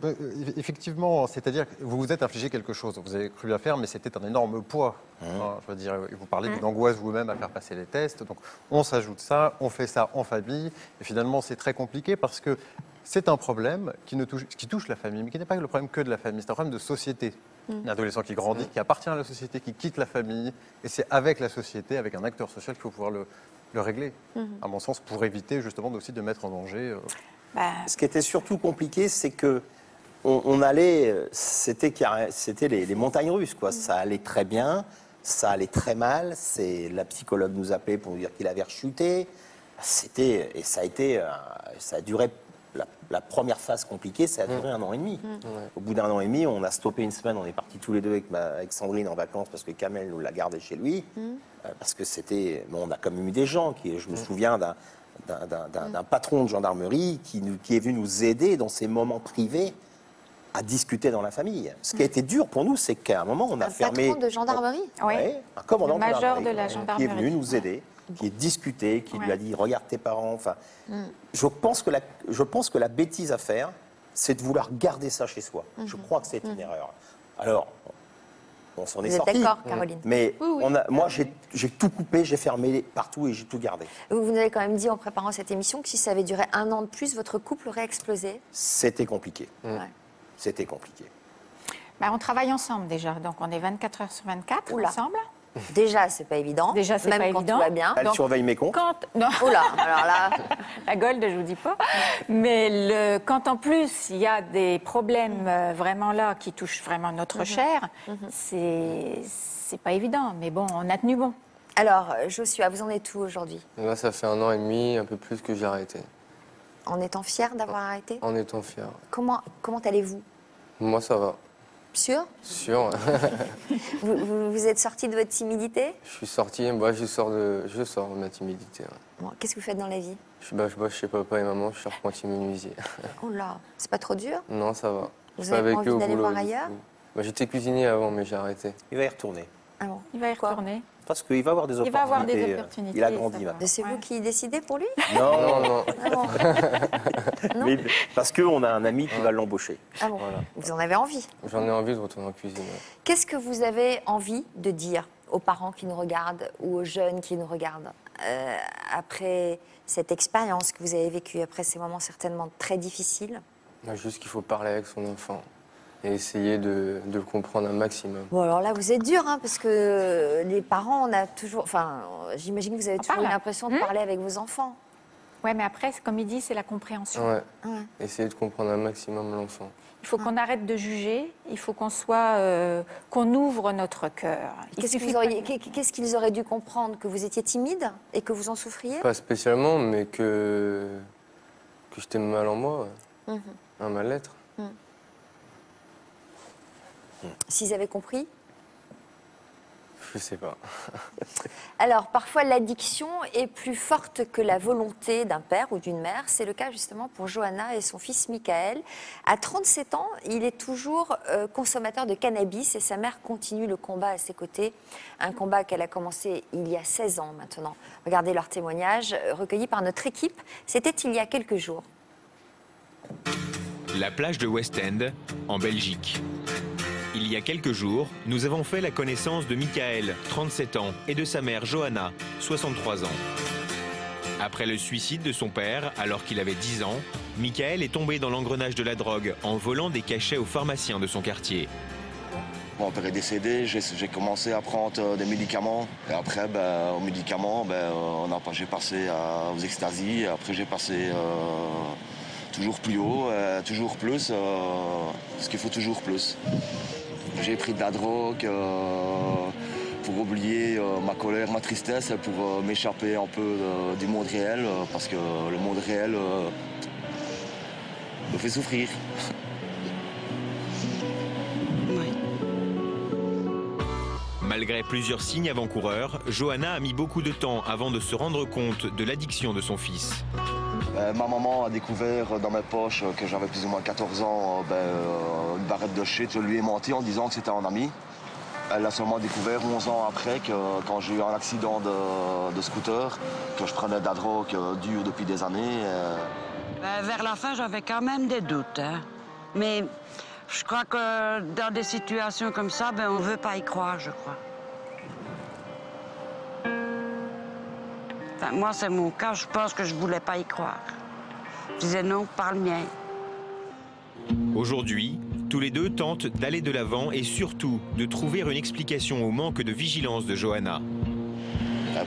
effectivement, c'est-à-dire que vous vous êtes infligé quelque chose. Vous avez cru bien faire, mais c'était un énorme poids. Je veux dire, vous parlez d'une angoisse vous-même à faire passer les tests. Donc, on s'ajoute ça, on fait ça en famille. Et finalement, c'est très compliqué parce que c'est un problème qui touche la famille, mais qui n'est pas le problème que de la famille. C'est un problème de société. Un adolescent qui grandit, qui appartient à la société, qui quitte la famille. Et c'est avec la société, avec un acteur social qu'il faut pouvoir le régler, à mon sens, pour éviter justement aussi de mettre en danger. Ce qui était surtout compliqué, c'est que on allait, c'était les montagnes russes, quoi. Ça allait très bien, ça allait très mal. La psychologue nous appelait pour nous dire qu'il avait rechuté. Ça a duré. La première phase compliquée, ça a duré 1 an et demi. Au bout d'1 an et demi, on a stoppé une semaine. On est partis tous les deux avec Sandrine en vacances parce que Kamel nous l'a gardé chez lui. Parce que c'était, on a quand même eu des gens je me souviens d'un patron de gendarmerie qui est venu nous aider dans ces moments privés à discuter dans la famille. Ce qui a été dur pour nous, c'est qu'à un moment, on a fermé... Un patron de gendarmerie? Oui, un commandant le major de la qui gendarmerie. est venu nous aider, qui a discuté, qui lui a dit « regarde tes parents ». Enfin, je pense que la bêtise à faire, c'est de vouloir garder ça chez soi. Je crois que c'est une erreur. Alors, on s'en est sorti. Vous êtes d'accord, Caroline? Mais moi, j'ai tout coupé, j'ai fermé partout et j'ai tout gardé. Vous nous avez quand même dit en préparant cette émission que si ça avait duré 1 an de plus, votre couple aurait explosé. C'était compliqué. C'était compliqué. On travaille ensemble déjà, donc on est 24 heures sur 24 ensemble. Déjà, c'est pas évident. Déjà, c'est même pas quand évident. tout va bien. Elle surveille mes comptes. Non. Oula, alors là... La Gold, je vous dis pas. Mais quand en plus, il y a des problèmes vraiment là qui touchent vraiment notre chair, c'est pas évident. Mais bon, on a tenu bon. Alors, Joshua, vous en êtes où aujourd'hui? Là, ça fait 1 an et demi, un peu plus que j'ai arrêté. En étant fier d'avoir arrêté? En étant fier. Comment allez-vous? Moi, ça va. Sûr? Sûr. Vous êtes sorti de votre timidité? Je suis sorti, je sors de ma timidité. Bon, qu'est-ce que vous faites dans la vie? Je bosse chez papa et maman, je suis apprenti menuisier. Oh là, c'est pas trop dur? Non, ça va. Vous avez pas envie d'aller voir ailleurs? J'étais cuisinier avant, mais j'ai arrêté. Il va y retourner. Ah bon? Il va y retourner. Parce qu'il va avoir des opportunités. Il va avoir des opportunités. Il a grandi. ça va. Maintenant. C'est vous qui décidez pour lui? Non, Non. Ah bon. Non. mais parce qu'on a un ami qui va l'embaucher. Ah bon. Vous en avez envie? J'en ai envie de retourner en cuisine. Ouais. Qu'est-ce que vous avez envie de dire aux parents qui nous regardent ou aux jeunes qui nous regardent après cette expérience que vous avez vécue, après ces moments certainement très difficiles? Juste qu'il faut parler avec son enfant et essayer de le comprendre un maximum. Bon, alors là, vous êtes dur, hein, parce que les parents, on a toujours... Enfin, j'imagine que vous avez toujours eu l'impression de parler avec vos enfants. Ouais, mais après, comme il dit, c'est la compréhension. Ouais. Essayer de comprendre un maximum l'enfant. Il faut qu'on arrête de juger, il faut qu'on soit, qu'on ouvre notre cœur. Qu'est-ce qu'ils auraient dû comprendre? Que vous étiez timide et que vous en souffriez? Pas spécialement, mais que j'étais mal en moi, un mal-être. S'ils avaient compris? Je sais pas. Alors, parfois, l'addiction est plus forte que la volonté d'un père ou d'une mère. C'est le cas justement pour Johanna et son fils Michael. À 37 ans, il est toujours consommateur de cannabis et sa mère continue le combat à ses côtés. Un combat qu'elle a commencé il y a 16 ans maintenant. Regardez leur témoignage recueilli par notre équipe. C'était il y a quelques jours. La plage de West End, en Belgique. Il y a quelques jours, nous avons fait la connaissance de Michael, 37 ans, et de sa mère Johanna, 63 ans. Après le suicide de son père, alors qu'il avait 10 ans, Michael est tombé dans l'engrenage de la drogue en volant des cachets aux pharmaciens de son quartier. Mon père est décédé, j'ai commencé à prendre des médicaments. Et après, aux médicaments, j'ai passé aux extasies. Après, j'ai passé toujours plus haut, toujours plus, parce qu'il faut toujours plus. J'ai pris de la drogue pour oublier ma colère, ma tristesse, pour m'échapper un peu du monde réel, parce que le monde réel me fait souffrir. Malgré plusieurs signes avant-coureurs, Johanna a mis beaucoup de temps avant de se rendre compte de l'addiction de son fils. Ma maman a découvert dans mes poches que j'avais plus ou moins 14 ans une barrette de shit. Je lui ai menti en disant que c'était un ami. Elle l'a seulement découvert 11 ans après, quand j'ai eu un accident de scooter, que je prenais de la drogue dure depuis des années. Vers la fin, j'avais quand même des doutes. Hein. Mais je crois que dans des situations comme ça, on ne veut pas y croire, je crois. Enfin, moi, c'est mon cas. Je pense que je ne voulais pas y croire. Je disais non, par le mien. Aujourd'hui, tous les deux tentent d'aller de l'avant et surtout de trouver une explication au manque de vigilance de Johanna.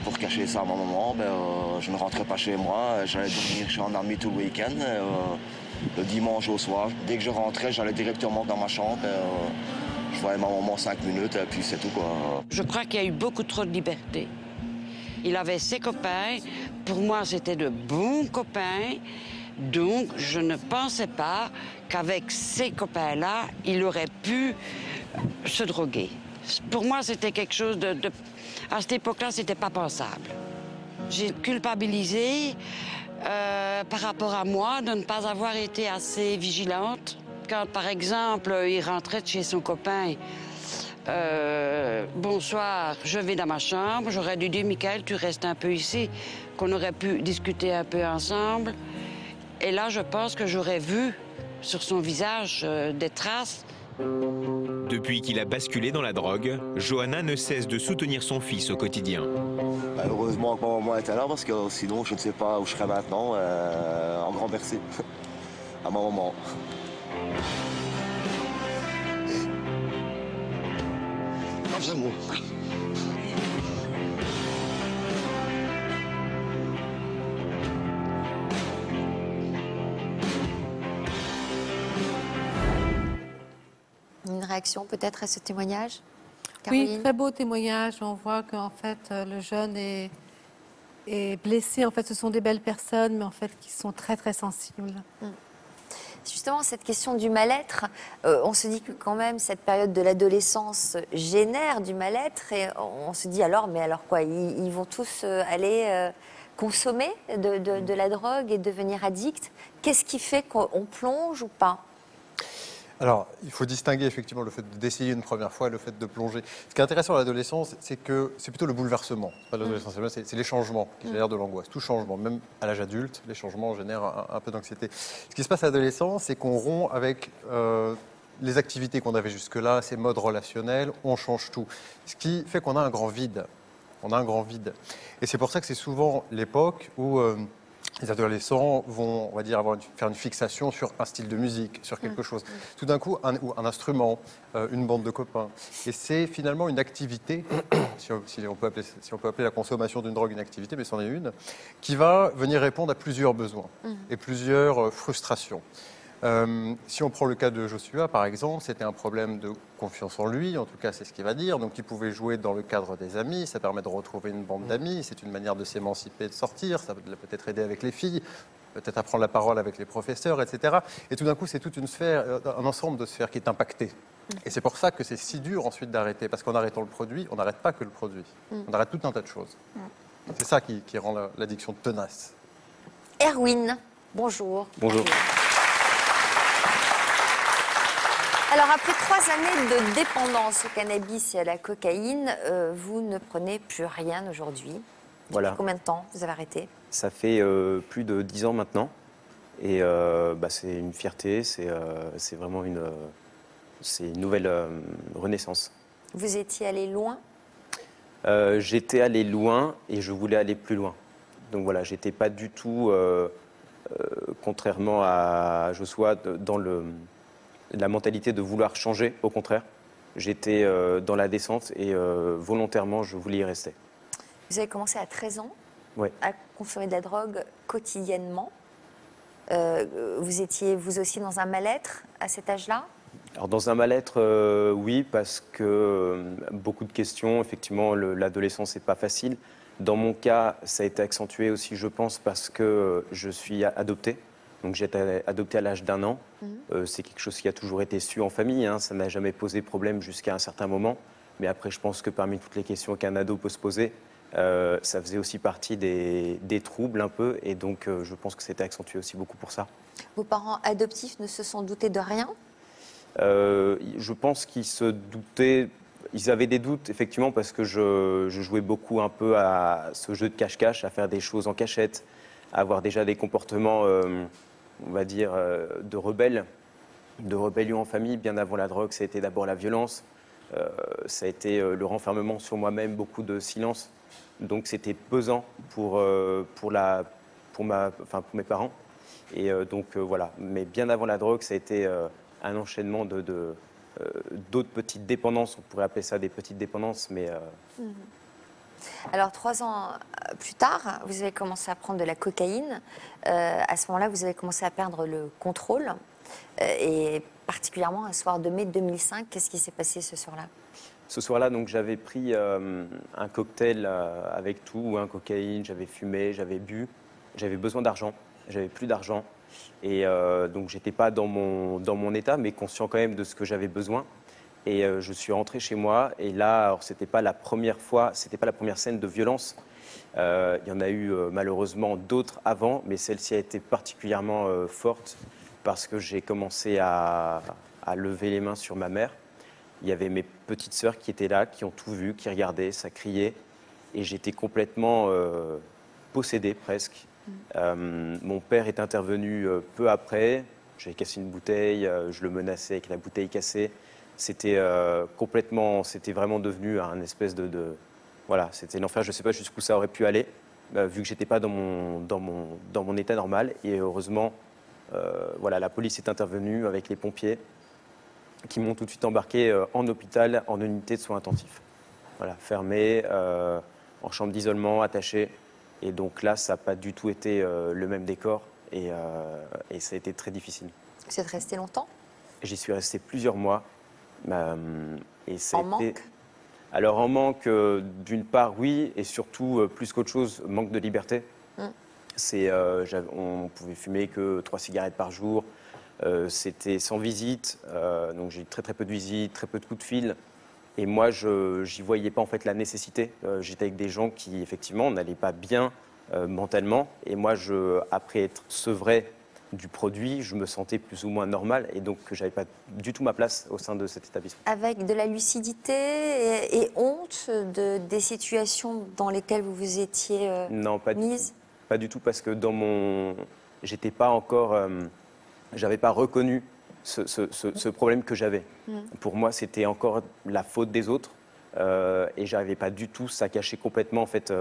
Pour cacher ça à ma maman, je ne rentrais pas chez moi. J'allais dormir chez un ami tout le week-end. Le dimanche au soir, dès que je rentrais, j'allais directement dans ma chambre. Je voyais ma maman 5 minutes et puis c'est tout, quoi. Je crois qu'il y a eu beaucoup trop de liberté. Il avait ses copains. Pour moi, c'était de bons copains. Donc, je ne pensais pas qu'avec ces copains-là, il aurait pu se droguer. Pour moi, c'était quelque chose de... À cette époque-là, c'était pas pensable. J'ai culpabilisé par rapport à moi de ne pas avoir été assez vigilante. Quand, par exemple, il rentrait de chez son copain... bonsoir, je vais dans ma chambre. J'aurais dû dire, Michael, tu restes un peu ici, qu'on aurait pu discuter un peu ensemble. Et là, je pense que j'aurais vu sur son visage des traces. Depuis qu'il a basculé dans la drogue, Johanna ne cesse de soutenir son fils au quotidien. Heureusement que ma maman était là, parce que sinon, je ne sais pas où je serais maintenant. Un grand merci à ma maman. Une réaction peut-être à ce témoignage, Caroline? Oui, très beau témoignage. On voit qu'en fait, le jeune est blessé. En fait, ce sont des belles personnes, mais en fait, qui sont très, très sensibles. Justement, cette question du mal-être, on se dit que quand même, cette période de l'adolescence génère du mal-être. Et on se dit alors, mais alors quoi, ils vont tous aller consommer de la drogue et devenir addicts? Qu'est-ce qui fait qu'on plonge ou pas? Alors, il faut distinguer effectivement le fait d'essayer une première fois et le fait de plonger. Ce qui est intéressant à l'adolescence, c'est que c'est plutôt le bouleversement. C'est pas l'adolescence, c'est les changements qui génèrent de l'angoisse. Tout changement, même à l'âge adulte, les changements génèrent un peu d'anxiété. Ce qui se passe à l'adolescence, c'est qu'on rompt avec les activités qu'on avait jusque-là, ces modes relationnels, on change tout. Ce qui fait qu'on a un grand vide. On a un grand vide. Et c'est pour ça que c'est souvent l'époque où les adolescents vont, on va dire, faire une fixation sur un style de musique, sur quelque chose. Tout d'un coup, un instrument, une bande de copains. Et c'est finalement une activité, si on peut appeler la consommation d'une drogue une activité, mais c'en est une, qui va venir répondre à plusieurs besoins et plusieurs frustrations. Si on prend le cas de Joshua, par exemple, c'était un problème de confiance en lui, en tout cas c'est ce qu'il va dire, donc il pouvait jouer dans le cadre des amis, ça permet de retrouver une bande d'amis, c'est une manière de s'émanciper, de sortir, ça peut peut-être aider avec les filles, peut-être apprendre la parole avec les professeurs, etc. Et tout d'un coup c'est toute une sphère, un ensemble de sphères qui est impacté. Et c'est pour ça que c'est si dur ensuite d'arrêter, parce qu'en arrêtant le produit, on n'arrête pas que le produit, on arrête tout un tas de choses. C'est ça qui rend l'addiction tenace. Erwin, bonjour. Bonjour. Alors, après 3 années de dépendance au cannabis et à la cocaïne, vous ne prenez plus rien aujourd'hui. Voilà. Depuis combien de temps vous avez arrêté? Ça fait plus de 10 ans maintenant. Et c'est une fierté, c'est vraiment une nouvelle renaissance. Vous étiez allé loin? J'étais allé loin et je voulais aller plus loin. Donc voilà, j'étais pas du tout, contrairement à Joshua, dans la mentalité de vouloir changer. Au contraire, j'étais dans la descente et volontairement, je voulais y rester. Vous avez commencé à 13 ans ouais. à consommer de la drogue quotidiennement. Vous étiez vous aussi dans un mal-être à cet âge-là? Alors dans un mal-être, oui, parce que beaucoup de questions. Effectivement, l'adolescence n'est pas facile. Dans mon cas, ça a été accentué aussi, je pense, parce que je suis adopté. Donc j'ai été adopté à l'âge d'1 an. C'est quelque chose qui a toujours été su en famille. Hein. Ça n'a jamais posé problème jusqu'à un certain moment. Mais après, je pense que parmi toutes les questions qu'un ado peut se poser, ça faisait aussi partie des troubles un peu. Et donc, je pense que c'était accentué aussi beaucoup pour ça. Vos parents adoptifs ne se sont doutés de rien? Je pense qu'ils se doutaient. Ils avaient des doutes, effectivement, parce que je jouais beaucoup un peu à ce jeu de cache-cache, à faire des choses en cachette, à avoir déjà des comportements, on va dire, de rébellion en famille. Bien avant la drogue, ça a été d'abord la violence, ça a été le renfermement sur moi-même, beaucoup de silence. Donc c'était pesant pour mes parents. Et voilà. Mais bien avant la drogue, ça a été un enchaînement d'autres petites dépendances. On pourrait appeler ça des petites dépendances, mais... Alors, 3 ans plus tard, vous avez commencé à prendre de la cocaïne. À ce moment-là, vous avez commencé à perdre le contrôle. Et particulièrement un soir de mai 2005, qu'est-ce qui s'est passé ce soir-là? Ce soir-là, donc, j'avais pris un cocktail avec tout, cocaïne, j'avais fumé, j'avais bu. J'avais besoin d'argent, j'avais plus d'argent. Et donc, j'étais pas dans mon état, mais conscient quand même de ce que j'avais besoin. Et je suis rentré chez moi. Et là, c'était pas la première fois, c'était pas la première scène de violence. Il y en a eu malheureusement d'autres avant, mais celle-ci a été particulièrement forte parce que j'ai commencé à lever les mains sur ma mère. Il y avait mes petites sœurs qui étaient là, qui ont tout vu, qui regardaient, ça criait. Et j'étais complètement possédé presque. Mon père est intervenu peu après. J'avais cassé une bouteille, je le menaçais avec la bouteille cassée. C'était vraiment devenu un espèce voilà, c'était l'enfer. Je ne sais pas jusqu'où ça aurait pu aller, vu que j'étais pas dans mon état normal. Et heureusement, voilà, la police est intervenue avec les pompiers, qui m'ont tout de suite embarqué en hôpital, en unité de soins intensifs. Voilà, fermé, en chambre d'isolement, attaché. Et donc là, ça n'a pas du tout été le même décor. Et ça a été très difficile. Vous êtes resté longtemps? J'y suis resté plusieurs mois. Et ça en manque? Alors en manque, d'une part, oui, et surtout, plus qu'autre chose, manque de liberté. On pouvait fumer que 3 cigarettes par jour. C'était sans visite, donc j'ai eu très peu de visites, très peu de coups de fil. Et moi, j'y voyais pas en fait la nécessité. J'étais avec des gens qui, effectivement, n'allaient pas bien mentalement. Et moi, après être sevré du produit, je me sentais plus ou moins normal et donc que je n'avais pas du tout ma place au sein de cet établissement. Avec de la lucidité et honte des situations dans lesquelles vous vous étiez Non, pas mise? Pas du tout, parce que j'étais pas encore, j'avais pas reconnu ce problème que j'avais. Pour moi, c'était encore la faute des autres. Et j'arrivais pas du tout, ça cachait complètement en fait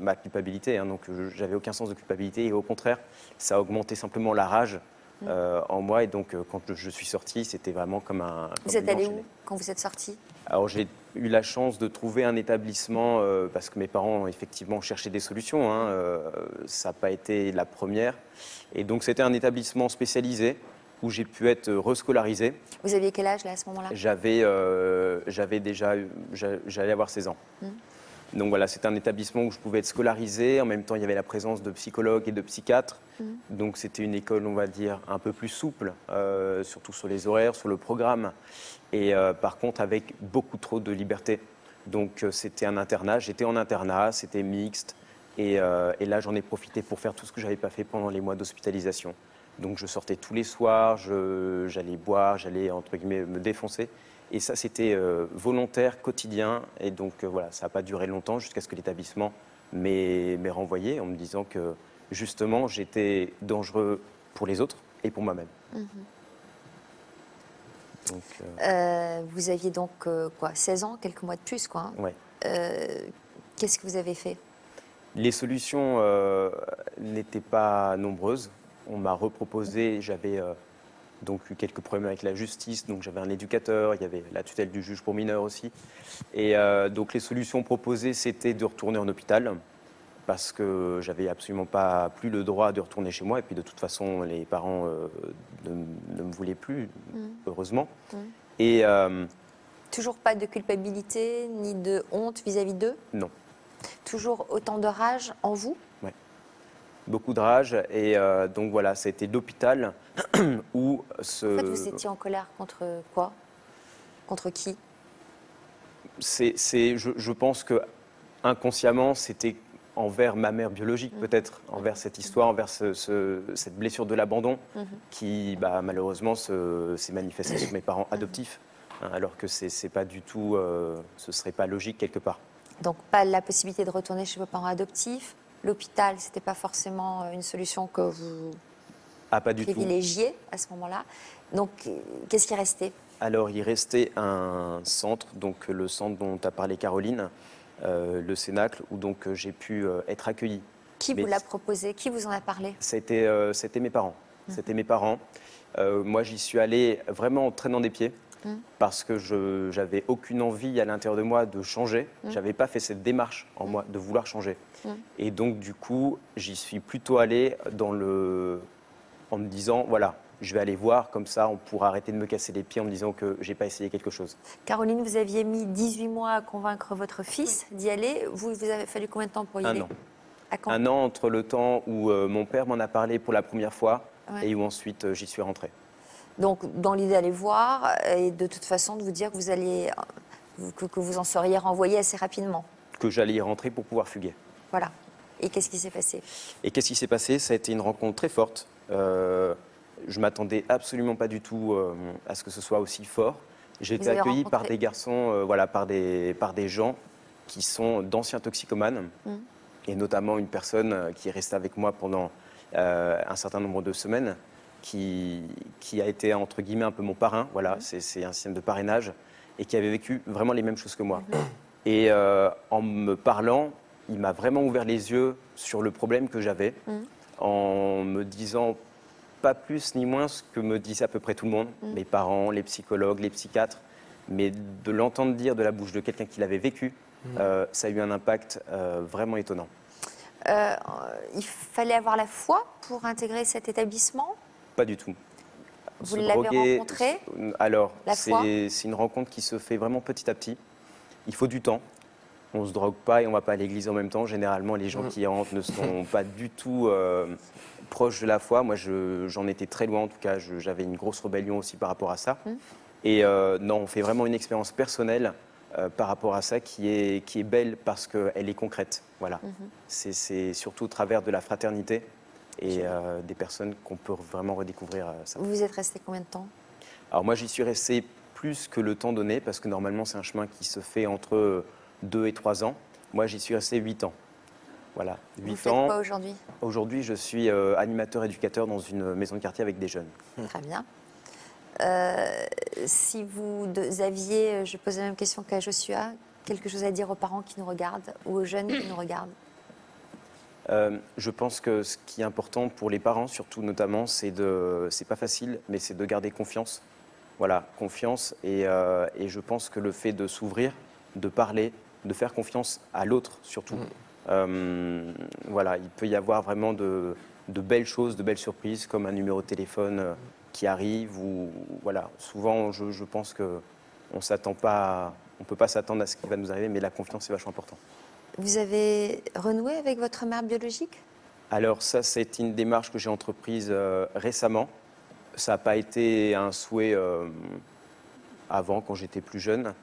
ma culpabilité, hein, donc j'avais aucun sens de culpabilité et au contraire ça a augmenté simplement la rage en moi et donc quand je suis sorti c'était vraiment comme un... Vous êtes allé où quand vous êtes sorti? Alors j'ai eu la chance de trouver un établissement parce que mes parents ont effectivement cherché des solutions, hein, ça n'a pas été la première et donc c'était un établissement spécialisé où j'ai pu être rescolarisé. Vous aviez quel âge là à ce moment-là? J'avais déjà, j'allais avoir 16 ans. Donc voilà, c'était un établissement où je pouvais être scolarisé. En même temps, il y avait la présence de psychologues et de psychiatres. Donc c'était une école, on va dire, un peu plus souple, surtout sur les horaires, sur le programme. Et par contre, avec beaucoup trop de liberté. Donc c'était un internat, j'étais en internat, c'était mixte. Et là, j'en ai profité pour faire tout ce que je n'avais pas fait pendant les mois d'hospitalisation. Donc je sortais tous les soirs, j'allais boire, j'allais entre guillemets me défoncer. Et ça c'était volontaire, quotidien. Et donc voilà, ça n'a pas duré longtemps jusqu'à ce que l'établissement m'ait renvoyé en me disant que justement j'étais dangereux pour les autres et pour moi-même. Vous aviez donc quoi, 16 ans, quelques mois de plus quoi. Hein. Ouais. Qu'est-ce que vous avez fait? Les solutions n'étaient pas nombreuses. On m'a reproposé, j'avais donc eu quelques problèmes avec la justice, donc j'avais un éducateur, il y avait la tutelle du juge pour mineurs aussi. Et donc les solutions proposées, c'était de retourner en hôpital, parce que j'avais absolument pas plus le droit de retourner chez moi, et puis de toute façon, les parents ne me voulaient plus, heureusement. Et toujours pas de culpabilité, ni de honte vis-à-vis d'eux? Non. Toujours autant de rage en vous? Ouais. Beaucoup de rage et donc voilà, ça a été l'hôpital où ce... En fait, vous étiez en colère contre quoi? Contre qui? Je pense que inconsciemment, c'était envers ma mère biologique peut-être, envers cette histoire, envers cette blessure de l'abandon qui malheureusement s'est manifestée sur mes parents adoptifs, hein, alors que c'est pas du tout, ce serait pas logique quelque part. Donc pas la possibilité de retourner chez vos parents adoptifs. L'hôpital, ce n'était pas forcément une solution que vous privilégiez à ce moment-là. Donc, qu'est-ce qui restait? Alors, il restait un centre, donc le centre dont a parlé Caroline, le Cénacle, où donc j'ai pu être accueilli. Qui vous l'a proposé? Qui vous en a parlé? C'était mes parents. C'était mes parents. Moi, j'y suis allé vraiment en traînant des pieds. Parce que je n'avais aucune envie à l'intérieur de moi de changer. Je n'avais pas fait cette démarche en moi de vouloir changer. Et donc, du coup, j'y suis plutôt allé en me disant, voilà, je vais aller voir, comme ça, on pourra arrêter de me casser les pieds en me disant que je n'ai pas essayé quelque chose. Caroline, vous aviez mis 18 mois à convaincre votre fils d'y aller. Vous avez fallu combien de temps pour y aller? Un an entre le temps où mon père m'en a parlé pour la première fois et où ensuite j'y suis rentré. Donc, dans l'idée d'aller voir et de toute façon de vous dire que que vous en seriez renvoyé assez rapidement. Que j'allais y rentrer pour pouvoir fuguer. Voilà. Et qu'est-ce qui s'est passé? Et qu'est-ce qui s'est passé? Ça a été une rencontre très forte. Je m'attendais absolument pas du tout à ce que ce soit aussi fort. J'ai été accueilli par des garçons, par des gens qui sont d'anciens toxicomanes. Et notamment une personne qui est restée avec moi pendant un certain nombre de semaines. Qui a été, entre guillemets, un peu mon parrain, voilà, c'est un système de parrainage, et qui avait vécu vraiment les mêmes choses que moi. Et en me parlant, il m'a vraiment ouvert les yeux sur le problème que j'avais, en me disant pas plus ni moins ce que me disait à peu près tout le monde, mes parents, les psychologues, les psychiatres, mais de l'entendre dire de la bouche de quelqu'un qui l'avait vécu, ça a eu un impact vraiment étonnant. Il fallait avoir la foi pour intégrer cet établissement? Pas du tout. Vous l'avez rencontré? Alors, c'est une rencontre qui se fait vraiment petit à petit. Il faut du temps. On ne se drogue pas et on ne va pas à l'église en même temps. Généralement, les gens qui y rentrent ne sont pas du tout proches de la foi. Moi, j'en étais très loin. En tout cas, j'avais une grosse rébellion aussi par rapport à ça. Et non, on fait vraiment une expérience personnelle par rapport à ça qui est belle parce qu'elle est concrète. Voilà. C'est surtout au travers de la fraternité et des personnes qu'on peut vraiment redécouvrir ça. Vous êtes resté combien de temps? Alors moi, j'y suis resté plus que le temps donné, parce que normalement, c'est un chemin qui se fait entre 2 et 3 ans. Moi, j'y suis resté 8 ans. Voilà, 8 ans. Vous faites quoi aujourd'hui? Aujourd'hui, je suis animateur-éducateur dans une maison de quartier avec des jeunes. Très bien. Si vous aviez, je pose la même question qu'à Joshua, quelque chose à dire aux parents qui nous regardent ou aux jeunes qui nous regardent? Je pense que ce qui est important pour les parents, surtout notamment, c'est pas facile, mais c'est de garder confiance. Voilà, confiance. Et je pense que le fait de s'ouvrir, de parler, de faire confiance à l'autre, surtout. Voilà, il peut y avoir vraiment de belles choses, de belles surprises, comme un numéro de téléphone qui arrive. Ou voilà, souvent, je pense que on peut pas s'attendre à ce qui va nous arriver, mais la confiance est vachement importante. Vous avez renoué avec votre mère biologique? Alors ça, c'est une démarche que j'ai entreprise récemment. Ça n'a pas été un souhait avant, quand j'étais plus jeune.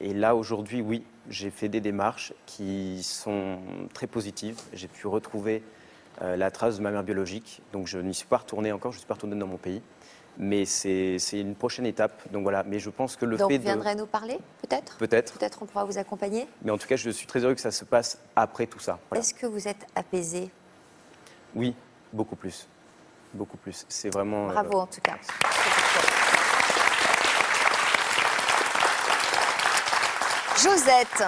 Et là, aujourd'hui, oui, j'ai fait des démarches qui sont très positives. J'ai pu retrouver la trace de ma mère biologique. Donc je n'y suis pas retourné encore, je ne suis pas retourné dans mon pays. Mais c'est une prochaine étape. Donc voilà, mais je pense que le fait de... Donc vous viendrez nous parler, peut-être? Peut-être. Peut-être on pourra vous accompagner? Mais en tout cas, je suis très heureux que ça se passe après tout ça. Voilà. Est-ce que vous êtes apaisé? Oui, beaucoup plus. Beaucoup plus. C'est vraiment... Bravo en tout cas. Josette.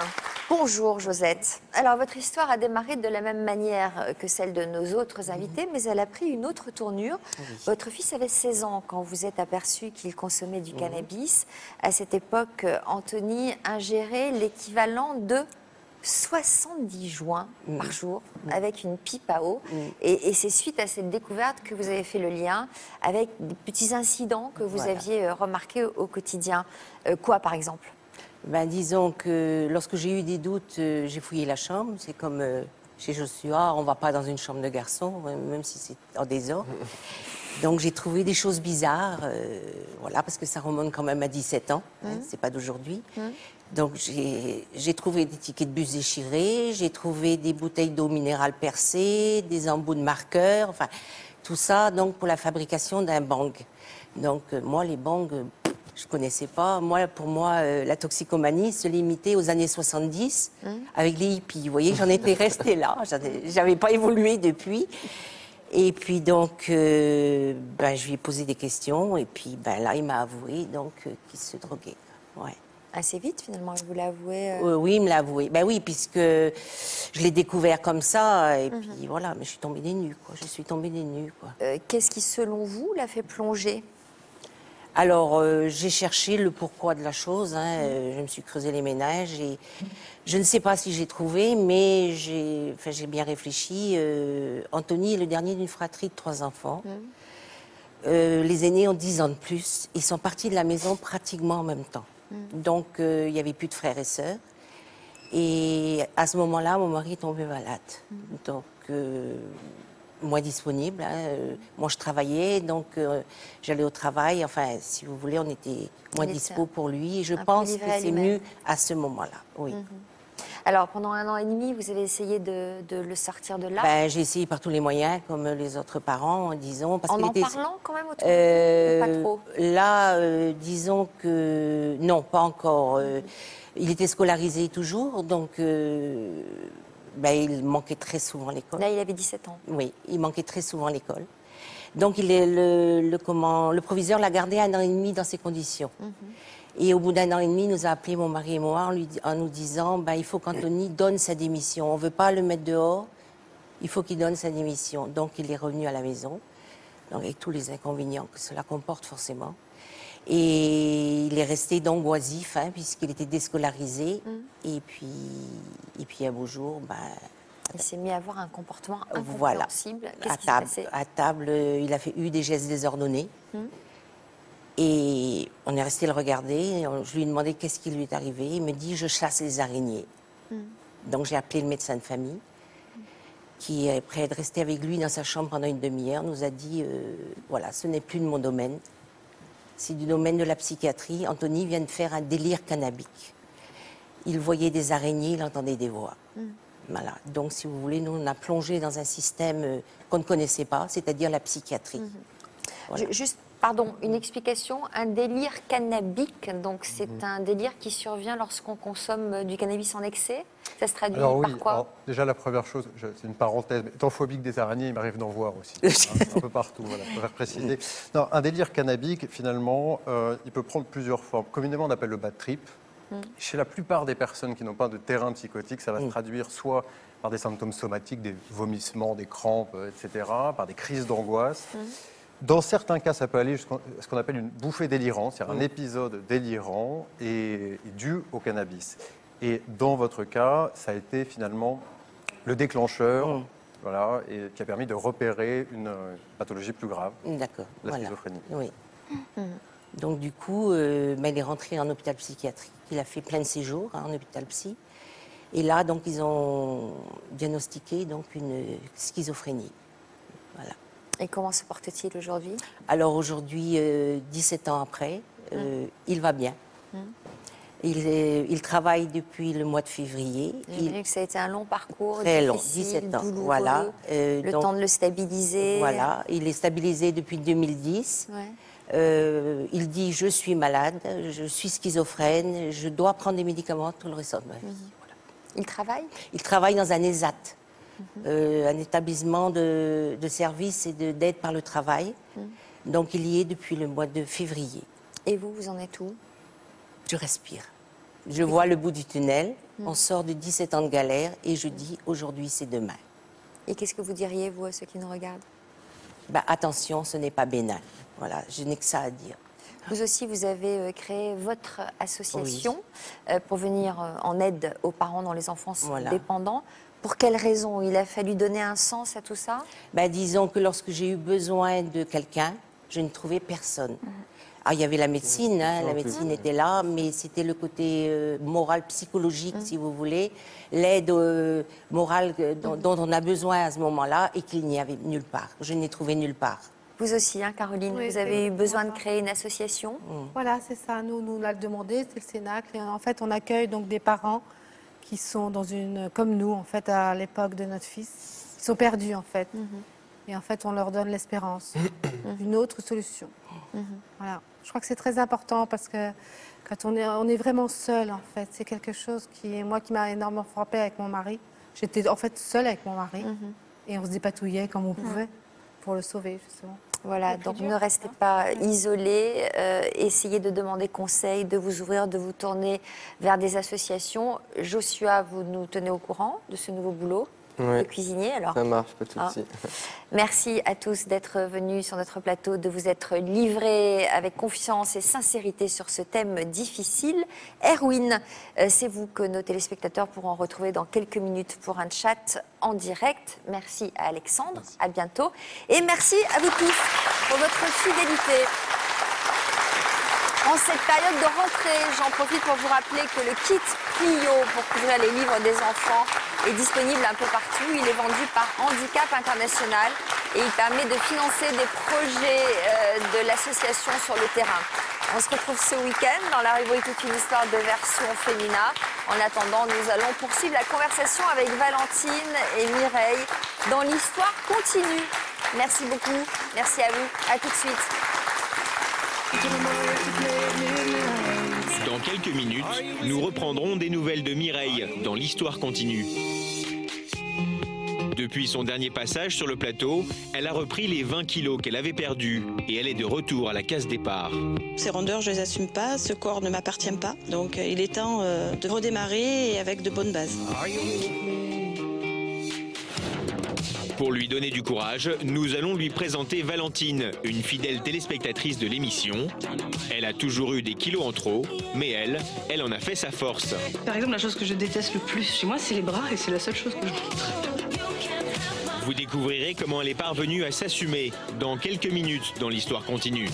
Bonjour Josette. Alors votre histoire a démarré de la même manière que celle de nos autres invités, mais elle a pris une autre tournure. Oui. Votre fils avait 16 ans quand vous êtes aperçu qu'il consommait du cannabis. À cette époque, Anthony ingérait l'équivalent de 70 joints par jour avec une pipe à eau. Et c'est suite à cette découverte que vous avez fait le lien avec des petits incidents que vous aviez remarqués au quotidien. Quoi par exemple? Ben, disons que lorsque j'ai eu des doutes, j'ai fouillé la chambre. C'est comme chez Joshua, on ne va pas dans une chambre de garçon, même si c'est en désordre. Donc j'ai trouvé des choses bizarres, voilà, parce que ça remonte quand même à 17 ans, hein, c'est pas d'aujourd'hui. Donc j'ai trouvé des tickets de bus déchirés, j'ai trouvé des bouteilles d'eau minérale percées, des embouts de marqueurs, enfin tout ça donc pour la fabrication d'un bang. Donc moi les bangs... je ne connaissais pas. Pour moi, la toxicomanie se limitait aux années 70 avec les hippies. Vous voyez, j'en étais restée là. Je n'avais pas évolué depuis. Et puis donc, je lui ai posé des questions. Et puis là, il m'a avoué qu'il se droguait. Ouais. Assez vite, finalement, il vous l'a avoué Oui, il me l'a avoué. Ben oui, puisque je l'ai découvert comme ça. Et puis voilà, mais je suis tombée des nues, quoi. Je suis tombée des nues, quoi. Qu'est-ce qui, selon vous, l'a fait plonger? Alors, j'ai cherché le pourquoi de la chose, hein. Je me suis creusé les méninges et je ne sais pas si j'ai trouvé, mais j'ai bien réfléchi. Anthony est le dernier d'une fratrie de 3 enfants. Les aînés ont 10 ans de plus. Ils sont partis de la maison pratiquement en même temps. Donc, il n'y avait plus de frères et sœurs. Et à ce moment-là, mon mari est tombé malade. Donc... moins disponible. Hein. Moi, je travaillais, donc j'allais au travail. Enfin, si vous voulez, on était moins dispo pour lui. Je pense que c'est mieux à ce moment-là. Oui. Alors, pendant 1 an et demi, vous avez essayé de le sortir de là? J'ai essayé par tous les moyens, comme les autres parents, disons. Parce en parlant quand même autour de pas trop? Là, disons que... Non, pas encore. Il était scolarisé toujours, donc... il manquait très souvent à l'école. Là, il avait 17 ans. Oui, il manquait très souvent à l'école. Donc, le proviseur l'a gardé 1 an et demi dans ces conditions. Et au bout d'1 an et demi, il nous a appelé, mon mari et moi, en nous disant il faut qu'Anthony donne sa démission. On ne veut pas le mettre dehors, il faut qu'il donne sa démission. Donc, il est revenu à la maison, donc, avec tous les inconvénients que cela comporte forcément. Et il est resté donc oisif, hein, puisqu'il était déscolarisé. Et puis un beau jour, il s'est mis à avoir un comportement incompréhensible. Voilà. À table, il a eu des gestes désordonnés. Et on est resté le regarder. Je lui ai demandé qu'est-ce qui lui est arrivé. Il me dit, je chasse les araignées. Donc j'ai appelé le médecin de famille, qui, après être resté avec lui dans sa chambre pendant une demi-heure, nous a dit, voilà, ce n'est plus de mon domaine. C'est du domaine de la psychiatrie. Anthony vient de faire un délire cannabique. Il voyait des araignées, il entendait des voix. Voilà. Donc, si vous voulez, nous, on a plongé dans un système qu'on ne connaissait pas, c'est-à-dire la psychiatrie. Voilà. Juste, pardon, une explication. Un délire cannabique, donc c'est un délire qui survient lorsqu'on consomme du cannabis en excès. Ça se traduit Alors oui, par quoi? alors, déjà la première chose, c'est une parenthèse, mais étant phobique des araignées, il m'arrive d'en voir aussi, hein, un peu partout, voilà, je préfère préciser. Non, un délire cannabique, finalement, il peut prendre plusieurs formes. Communément, on appelle le bad trip. Chez la plupart des personnes qui n'ont pas de terrain psychotique, ça va se traduire soit par des symptômes somatiques, des vomissements, des crampes, etc., par des crises d'angoisse. Dans certains cas, ça peut aller jusqu'à ce qu'on appelle une bouffée délirante, c'est-à-dire un épisode délirant et dû au cannabis. Et dans votre cas, ça a été finalement le déclencheur, voilà, et qui a permis de repérer une pathologie plus grave, D'accord, la voilà. schizophrénie. Oui. Donc du coup, il est rentré en hôpital psychiatrique. Il a fait plein de séjours en hôpital psy. Et là, donc, ils ont diagnostiqué donc, une schizophrénie. Voilà. Et comment se porte-t-il aujourd'hui? Alors aujourd'hui, 17 ans après, il va bien. Il travaille depuis le mois de février. J'imagine que ça a été un long parcours, très long, difficile, 17 ans. douloureux, Voilà. le Donc, temps de le stabiliser. Voilà, il est stabilisé depuis 2010. Ouais. Il dit je suis malade, je suis schizophrène, je dois prendre des médicaments tout le restant de ma vie. Voilà. Il travaille? Il travaille dans un ESAT, un établissement de services et d'aide par le travail. Donc il y est depuis le mois de février. Et vous, vous en êtes où? Je respire. Je vois le bout du tunnel. On sort de 17 ans de galère et je dis aujourd'hui c'est demain. Et qu'est-ce que vous diriez, vous, à ceux qui nous regardent? Ben, attention, ce n'est pas bénin. Voilà, je n'ai que ça à dire. Vous aussi, vous avez créé votre association pour venir en aide aux parents dont les enfants sont dépendants. Pour quelles raisons? Il a fallu donner un sens à tout ça? Ben, disons que lorsque j'ai eu besoin de quelqu'un, je ne trouvais personne. Ah, il y avait la médecine, hein, la médecine était là, mais c'était le côté moral, psychologique, si vous voulez, l'aide morale dont on a besoin à ce moment-là et qu'il n'y avait nulle part. Je n'ai trouvé nulle part. Vous aussi, hein, Caroline, Oui, vous avez eu besoin de créer une association? Voilà, c'est ça. Nous, on l'a demandé, c'est le Cénacle. Et en fait, on accueille donc des parents qui sont dans une, comme nous, en fait, à l'époque de notre fils, qui sont perdus, en fait. Et en fait, on leur donne l'espérance d'une autre solution. Voilà. Je crois que c'est très important parce que quand on est vraiment seul, en fait, c'est quelque chose qui m'a énormément frappée avec mon mari. J'étais en fait seule avec mon mari et on se dépatouillait comme on pouvait pour le sauver, justement. Voilà, donc ne restez pas isolés, essayez de demander conseil, de vous ouvrir, de vous tourner vers des associations. Joshua, vous nous tenez au courant de ce nouveau boulot de cuisinier, alors. Ça marche, pas de souci. Merci à tous d'être venus sur notre plateau, de vous être livrés avec confiance et sincérité sur ce thème difficile. Erwin, c'est vous que nos téléspectateurs pourront retrouver dans quelques minutes pour un chat en direct. Merci à Alexandre, à bientôt. Et merci à vous tous pour votre fidélité. En cette période de rentrée, j'en profite pour vous rappeler que le kit Clio pour couvrir les livres des enfants est disponible un peu partout. Il est vendu par Handicap International et il permet de financer des projets de l'association sur le terrain. On se retrouve ce week-end dans la rubrique Toute une histoire de version féminin. En attendant, nous allons poursuivre la conversation avec Valentine et Mireille dans l'Histoire continue. Merci beaucoup. Merci à vous. À tout de suite. Dans quelques minutes, nous reprendrons des nouvelles de Mireille dans l'Histoire continue. Depuis son dernier passage sur le plateau, elle a repris les 20 kilos qu'elle avait perdus et elle est de retour à la case départ. Ces rondeurs, je ne les assume pas, ce corps ne m'appartient pas. Donc il est temps de redémarrer avec de bonnes bases. Pour lui donner du courage, nous allons lui présenter Valentine, une fidèle téléspectatrice de l'émission. Elle a toujours eu des kilos en trop, mais elle en a fait sa force. Par exemple, la chose que je déteste le plus chez moi, c'est les bras, et c'est la seule chose que je montre. Vous découvrirez comment elle est parvenue à s'assumer dans quelques minutes dans l'Histoire continue.